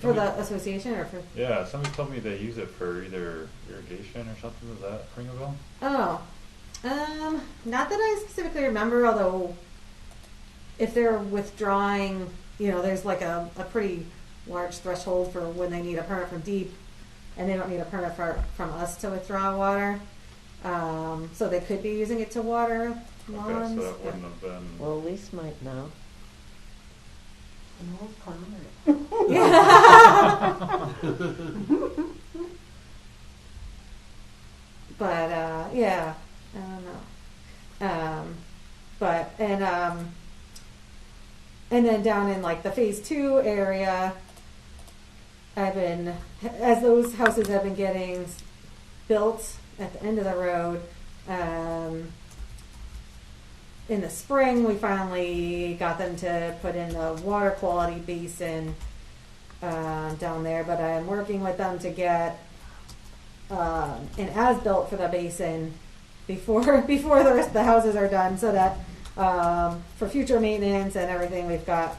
[SPEAKER 1] the association or for?
[SPEAKER 3] Yeah, somebody told me they use it for either irrigation or something. Does that ring a bell?
[SPEAKER 1] Oh, not that I specifically remember, although if they're withdrawing, there's like a pretty large threshold for when they need a permit from DEEP, and they don't need a permit from us to withdraw water. So they could be using it to water lawns.
[SPEAKER 3] Okay, so that wouldn't have been.
[SPEAKER 2] Well, Lise might know.
[SPEAKER 7] No permit.
[SPEAKER 1] But yeah, I don't know. But and then down in like the phase 2 area, as those houses have been getting built at the end of the road, in the spring we finally got them to put in the water quality basin down there, but I'm working with them to get an as-built for the basin before the rest of the houses are done, so that for future maintenance and everything, we've got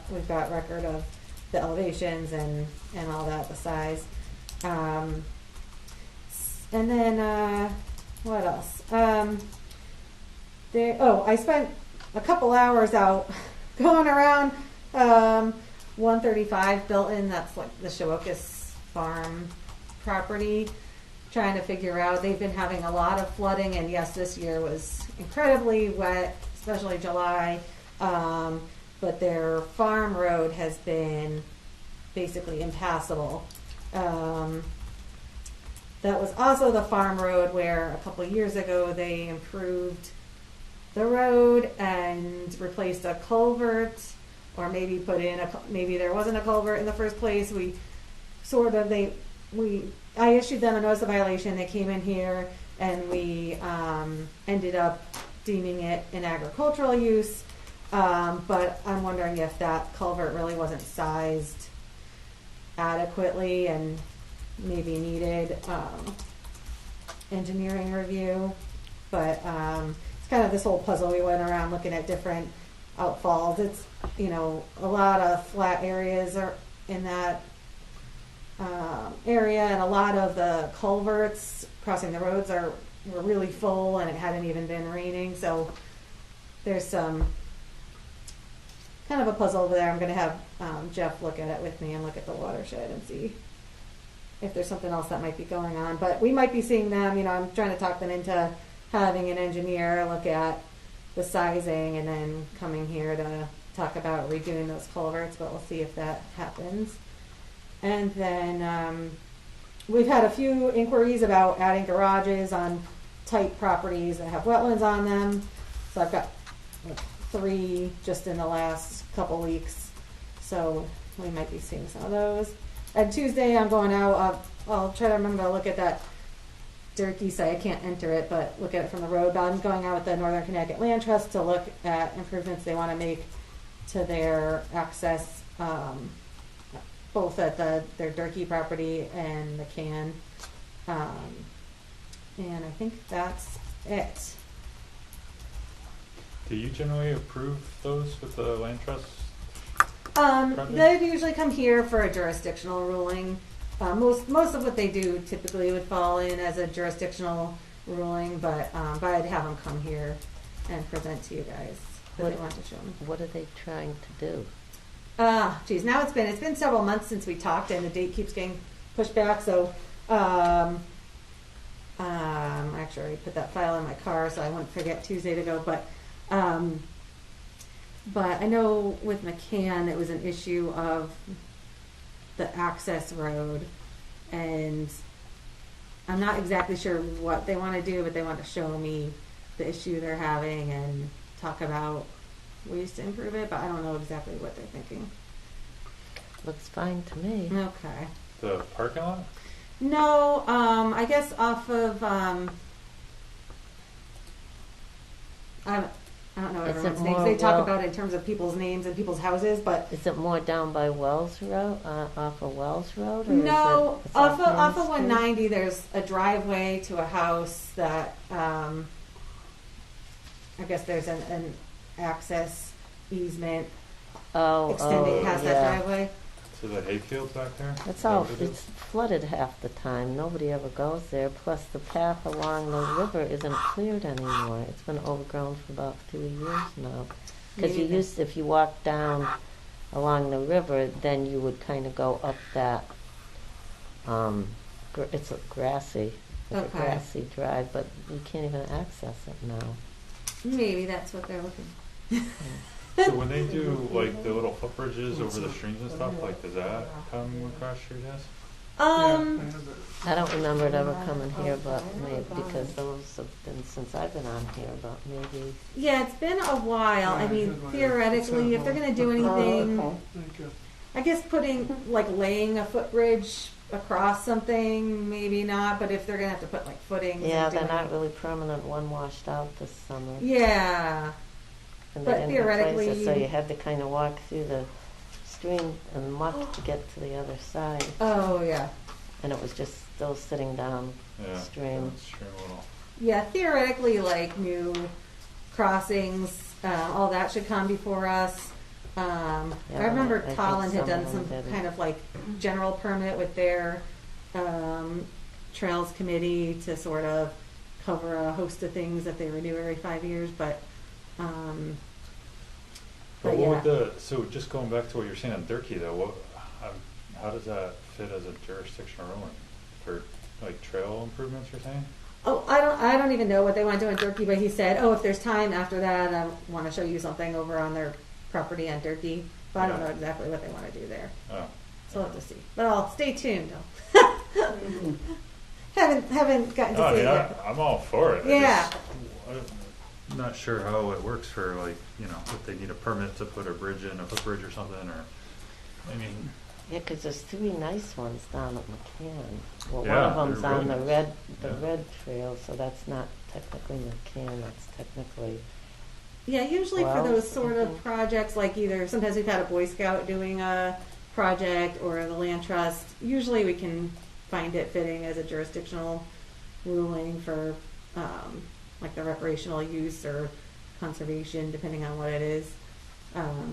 [SPEAKER 1] record of the elevations and all that, the size. And then what else? I spent a couple hours out going around 135 Bilton. That's like the Shawokas farm property, trying to figure out. They've been having a lot of flooding, and yes, this year was incredibly wet, especially July. But their farm road has been basically impassable. That was also the farm road where a couple of years ago they improved the road and replaced a culvert, or maybe put in maybe there wasn't a culvert in the first place. I issued them a notice of violation. They came in here and we ended up deeming it an agricultural use. But I'm wondering if that culvert really wasn't sized adequately and maybe needed engineering review. But it's kind of this whole puzzle. We went around looking at different outfalls. It's, a lot of flat areas are in that area, and a lot of the culverts crossing the roads were really full, and it hadn't even been raining. So there's some kind of a puzzle over there. I'm going to have Jeff look at it with me and look at the watershed and see if there's something else that might be going on. But we might be seeing them. I'm trying to talk them into having an engineer look at the sizing and then coming here to talk about redoing those culverts, but we'll see if that happens. And then we've had a few inquiries about adding garages on tight properties that have wetlands on them. So I've got 3 just in the last couple weeks. So we might be seeing some of those. And Tuesday I'm going out. I'll try to remember to look at that Durkee site. I can't enter it, but look at it from the road. But I'm going out with the Northern Connecticut Land Trust to look at improvements they want to make to their access, both at their Durkee property and the can. And I think that's it.
[SPEAKER 3] Do you generally approve those with the land trust?
[SPEAKER 1] They usually come here for a jurisdictional ruling. Most of what they do typically would fall in as a jurisdictional ruling, but I'd have them come here and present to you guys what they want to show them.
[SPEAKER 2] What are they trying to do?
[SPEAKER 1] Geez, now it's been several months since we talked, and the date keeps getting pushed back. So, actually, I put that file in my car so I wouldn't forget Tuesday to go. But I know with McCann it was an issue of the access road, and I'm not exactly sure what they want to do, but they want to show me the issue they're having and talk about ways to improve it, but I don't know exactly what they're thinking.
[SPEAKER 2] Looks fine to me.
[SPEAKER 1] Okay.
[SPEAKER 3] The parking lot?
[SPEAKER 1] No, I guess off of I don't know
[SPEAKER 2] Is it
[SPEAKER 1] everyone's names.
[SPEAKER 2] more
[SPEAKER 1] They talk about it in terms of people's names and people's houses, but
[SPEAKER 2] Is it more down by Wells Road, off of Wells Road? Or
[SPEAKER 1] no,
[SPEAKER 2] is it
[SPEAKER 1] off
[SPEAKER 2] Main
[SPEAKER 1] of
[SPEAKER 2] Street?
[SPEAKER 1] 190, there's a driveway to a house that I guess there's an access easement extending past that driveway.
[SPEAKER 3] To the hayfields back there?
[SPEAKER 2] It's
[SPEAKER 3] Is that
[SPEAKER 2] all,
[SPEAKER 3] what it is?
[SPEAKER 2] it's flooded half the time. Nobody ever goes there. Plus, the path along the river isn't cleared anymore. It's been overgrown for about 2 years now. Because
[SPEAKER 1] Me neither.
[SPEAKER 2] if you walk down along the river, then you would kind of go up that, it's a grassy drive, but you can't even access it now.
[SPEAKER 1] Maybe that's what they're looking.
[SPEAKER 3] So when they do like the little footbridges over the streams and stuff, like does that come across your desk?
[SPEAKER 2] I don't remember it ever coming here, but maybe because those have been since I've been on here, but maybe.
[SPEAKER 1] Yeah, it's been a while. I mean, theoretically, if they're going to do anything,
[SPEAKER 4] Thank you.
[SPEAKER 1] I guess laying a footbridge across something, maybe not, but if they're going to have to put like footings.
[SPEAKER 2] Yeah,
[SPEAKER 1] and
[SPEAKER 2] they're not really permanent. One washed out this summer.
[SPEAKER 1] Yeah.
[SPEAKER 2] And
[SPEAKER 1] But
[SPEAKER 2] they didn't replace
[SPEAKER 1] theoretically,
[SPEAKER 2] it, so you had to kind of walk through the stream and muck to get to the other side.
[SPEAKER 1] Oh, yeah.
[SPEAKER 2] And it was just still sitting down stream.
[SPEAKER 3] Stream a little.
[SPEAKER 1] Yeah, theoretically, like new crossings, all that should come before us. I remember
[SPEAKER 2] I think
[SPEAKER 1] Colin had
[SPEAKER 2] some
[SPEAKER 1] done
[SPEAKER 2] of
[SPEAKER 1] some
[SPEAKER 2] them did.
[SPEAKER 1] kind of like general permit with their trails committee to sort of cover a host of things that they renew every 5 years, but
[SPEAKER 3] But
[SPEAKER 1] yeah.
[SPEAKER 3] what would so just going back to what you're saying on Durkee though, how does that fit as a jurisdictional ruling for like trail improvements? You're saying?
[SPEAKER 1] Oh, I don't even know what they want to do in Durkee, but he said, oh, if there's time after that, I want to show you something over on their property on Durkee. But I don't know exactly what they want to do there.
[SPEAKER 3] Oh.
[SPEAKER 1] So we'll have to see. But I'll stay tuned. haven't gotten to see it yet.
[SPEAKER 3] I'm all for it.
[SPEAKER 1] Yeah.
[SPEAKER 3] I'm not sure how it works for like, if they need a permit to put a bridge in, a footbridge or something, or, I mean.
[SPEAKER 2] Yeah, because there's 3 nice ones down at McCann. Well,
[SPEAKER 3] Yeah,
[SPEAKER 2] one of them's
[SPEAKER 3] they're
[SPEAKER 2] on
[SPEAKER 3] really
[SPEAKER 2] the
[SPEAKER 3] nice.
[SPEAKER 2] red trail, so that's not technically McCann. That's technically.
[SPEAKER 1] Yeah, usually for
[SPEAKER 2] Well,
[SPEAKER 1] those sort of
[SPEAKER 2] mhm.
[SPEAKER 1] projects, like either sometimes we've had a Boy Scout doing a project or the Land Trust. Usually we can find it fitting as a jurisdictional ruling for like the recreational use or conservation, depending on what it is.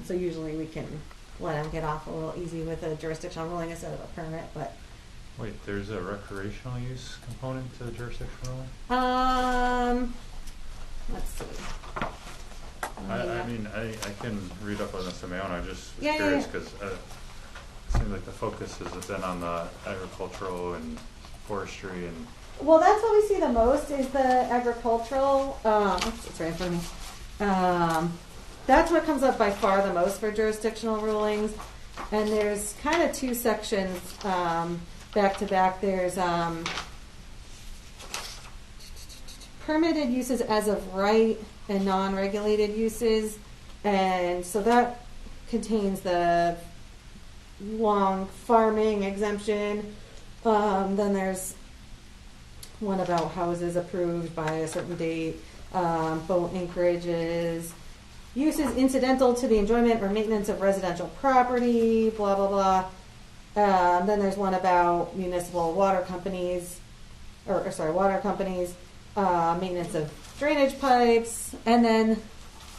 [SPEAKER 1] So usually we can let them get off a little easy with a jurisdictional ruling instead of a permit. But
[SPEAKER 3] Wait, there's a recreational use component to jurisdictional ruling?
[SPEAKER 1] let's see.
[SPEAKER 3] I mean, I can read up on this on my own. I just was
[SPEAKER 1] Yeah,
[SPEAKER 3] curious
[SPEAKER 1] yeah.
[SPEAKER 3] because it seems like the focus has been on the agricultural and forestry and.
[SPEAKER 1] Well, that's what we see the most is the agricultural. It's right in front of me. That's what comes up by far the most for jurisdictional rulings. And there's kind of 2 sections back to back. There's permitted uses as of right and non-regulated uses. And so that contains the long farming exemption. Then there's one about houses approved by a certain date, boat anchorages, uses incidental to the enjoyment or maintenance of residential property, blah, blah, blah. Then there's one about municipal water companies, maintenance of drainage pipes. And then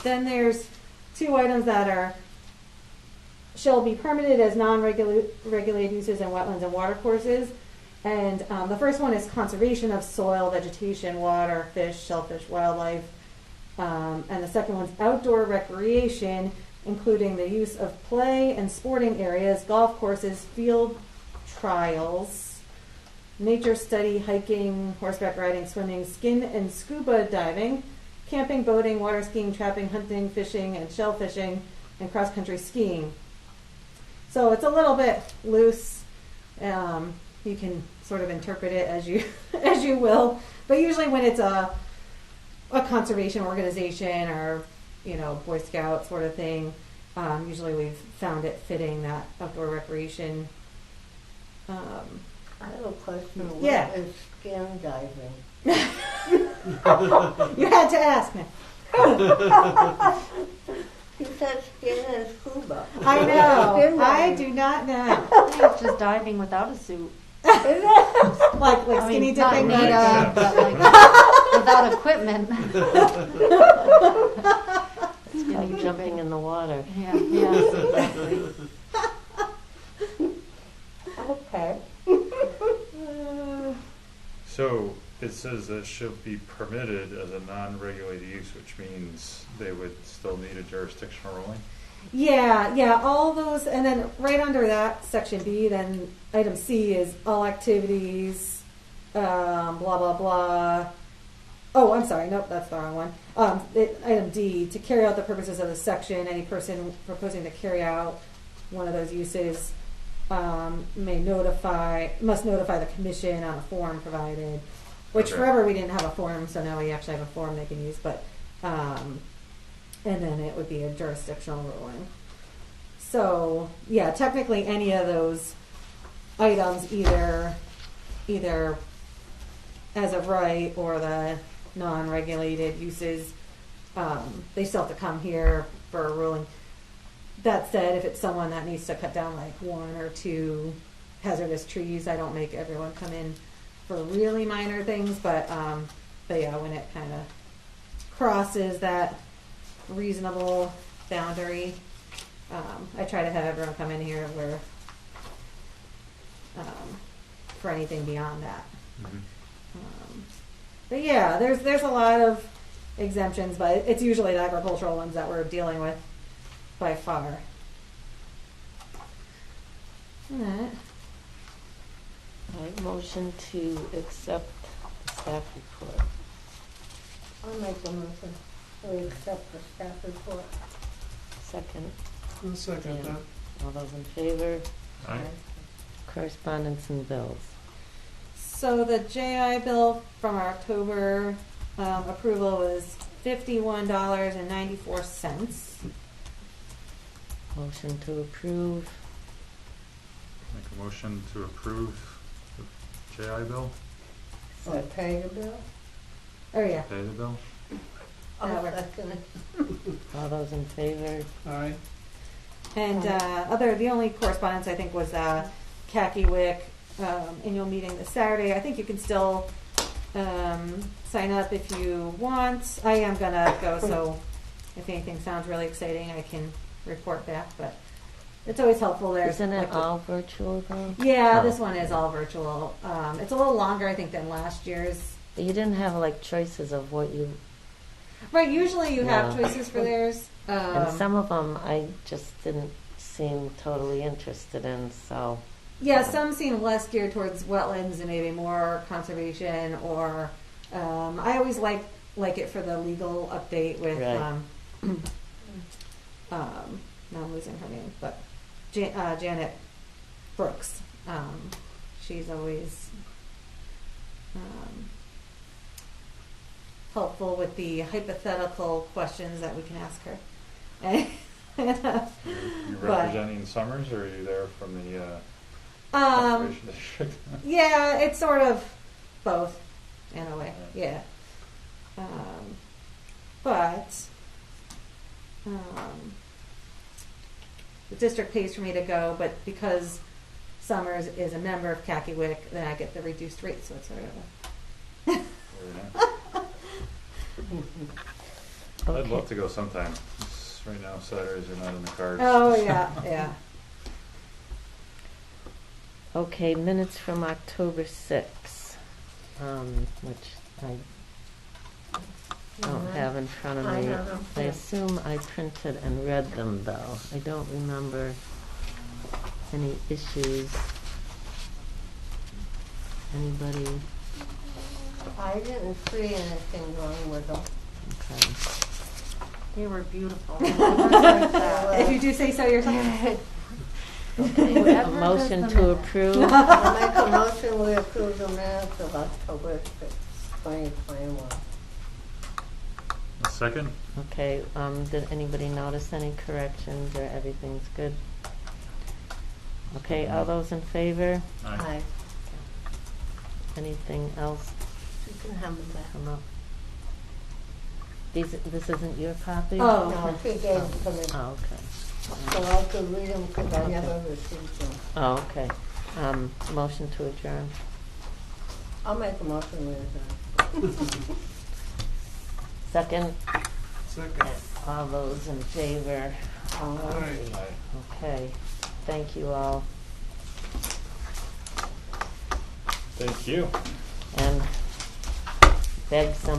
[SPEAKER 1] there's 2 items that are shall be permitted as non-regulated uses in wetlands and watercourses. And the first one is conservation of soil, vegetation, water, fish, shellfish, wildlife. And the second one's outdoor recreation, including the use of play and sporting areas, golf courses, field trials, nature study, hiking, horseback riding, swimming, skin and scuba diving, camping, boating, water skiing, trapping, hunting, fishing, and shell fishing, and cross-country skiing. So it's a little bit loose. You can sort of interpret it as you as you will, but usually when it's a conservation organization or Boy Scout sort of thing, usually we've found it fitting that outdoor recreation.
[SPEAKER 7] I have a question.
[SPEAKER 1] Yeah.
[SPEAKER 7] What is skin diving?
[SPEAKER 1] You had to ask me.
[SPEAKER 7] You said skin and scuba.
[SPEAKER 1] I know.
[SPEAKER 7] Skin
[SPEAKER 1] I
[SPEAKER 7] diving.
[SPEAKER 1] do not know.
[SPEAKER 8] It's just diving without a suit.
[SPEAKER 1] Like skinny
[SPEAKER 8] not
[SPEAKER 1] dipping,
[SPEAKER 8] naked,
[SPEAKER 1] but
[SPEAKER 8] but like without equipment.
[SPEAKER 2] It's like jumping in the water.
[SPEAKER 8] Yeah, yes, exactly.
[SPEAKER 7] Okay.
[SPEAKER 3] So it says that should be permitted as a non-regulated use, which means they would still need a jurisdictional ruling?
[SPEAKER 1] Yeah, all those, and then right under that, section B, then item C is all activities, blah, blah, blah. Oh, I'm sorry, nope, that's the wrong one. Item D, to carry out the purposes of this section, any person proposing to carry out one of those uses must notify the commission on a form provided, which
[SPEAKER 3] Okay.
[SPEAKER 1] forever we didn't have a form, so now we actually have a form they can use, but, and then it would be a jurisdictional ruling. So, yeah, technically any of those items, either as of right or the non-regulated uses, they still have to come here for a ruling. That said, if it's someone that needs to cut down like 1 or 2 hazardous trees, I don't make everyone come in for really minor things, but yeah, when it kind of crosses that reasonable boundary, I try to have everyone come in here where for anything beyond that.
[SPEAKER 3] Mhm.
[SPEAKER 1] But yeah, there's a lot of exemptions, but it's usually the agricultural ones that we're dealing with by far. Alright.
[SPEAKER 2] I motion to accept the staff report.
[SPEAKER 7] I'll make a motion to accept the staff report.
[SPEAKER 2] Second.
[SPEAKER 4] I'll second
[SPEAKER 2] Yeah.
[SPEAKER 4] that.
[SPEAKER 2] All those in favor?
[SPEAKER 3] Aye.
[SPEAKER 2] Correspondence and bills.
[SPEAKER 1] So the JI bill from our October approval was $51.94.
[SPEAKER 2] Motion to approve.
[SPEAKER 3] Make a motion to approve the JI bill,
[SPEAKER 7] Or pay the bill.
[SPEAKER 1] Oh yeah.
[SPEAKER 3] pay the bill.
[SPEAKER 7] I'll
[SPEAKER 1] That works.
[SPEAKER 7] second it.
[SPEAKER 2] All those in favor?
[SPEAKER 4] Aye.
[SPEAKER 1] And the only correspondence I think was Kakiwick annual meeting this Saturday. I think you can still sign up if you want. I am gonna go, so if anything sounds really exciting, I can report back. But it's always helpful there.
[SPEAKER 2] Isn't it
[SPEAKER 1] like the-
[SPEAKER 2] all virtual though?
[SPEAKER 1] Yeah,
[SPEAKER 2] Oh.
[SPEAKER 1] this one is all virtual. It's a little longer, I think, than last year's.
[SPEAKER 2] You didn't have like choices of what you,
[SPEAKER 1] Right, usually you have
[SPEAKER 2] Yeah.
[SPEAKER 1] choices for theirs.
[SPEAKER 2] and some of them I just didn't seem totally interested in, so.
[SPEAKER 1] Yeah, some seem less geared towards wetlands and maybe more conservation, or I always like it for the legal update with
[SPEAKER 2] Right.
[SPEAKER 1] now I'm losing her name, but Janet Brooks. She's always helpful with the hypothetical questions that we can ask her.
[SPEAKER 3] You
[SPEAKER 1] But-
[SPEAKER 3] representing Summers, or are you there from the
[SPEAKER 1] Um,
[SPEAKER 3] conservation district?
[SPEAKER 1] Yeah, it's sort of both in a way. Yeah. But the district pays for me to go, but because Summers is a member of Kakiwick, then I get the reduced rate, so it's sort of a
[SPEAKER 3] Very nice. I'd love to go sometime. Right now, Saturdays are not in the cards.
[SPEAKER 1] Oh yeah, yeah.
[SPEAKER 2] Okay, minutes from October 6th, which I don't have in front of
[SPEAKER 7] I
[SPEAKER 2] me.
[SPEAKER 7] have them,
[SPEAKER 2] I
[SPEAKER 7] yeah.
[SPEAKER 2] assume I printed and read them though. I don't remember any issues. Anybody?
[SPEAKER 7] I didn't see anything wrong with them.
[SPEAKER 2] Okay.
[SPEAKER 8] They were beautiful.
[SPEAKER 1] If you do say so yourself.
[SPEAKER 2] A motion to approve.
[SPEAKER 7] I'll make a motion we approve the minutes of October 6th, 2021.
[SPEAKER 3] A second?
[SPEAKER 2] Okay, did anybody notice any corrections or everything's good? Okay, all those in favor?
[SPEAKER 7] Aye.
[SPEAKER 2] Anything else
[SPEAKER 7] You can have them back.
[SPEAKER 2] come up? This isn't your copy?
[SPEAKER 1] Oh.
[SPEAKER 7] No, she gave them to me,
[SPEAKER 2] Oh, okay.
[SPEAKER 7] so I could read them because I never received them.
[SPEAKER 2] Oh, okay. Motion to adjourn.
[SPEAKER 7] I'll make a motion with
[SPEAKER 2] Second,
[SPEAKER 4] Second.
[SPEAKER 2] all those in favor?
[SPEAKER 4] Aye.
[SPEAKER 2] Okay, thank you all.
[SPEAKER 3] Thank you.
[SPEAKER 2] And beg some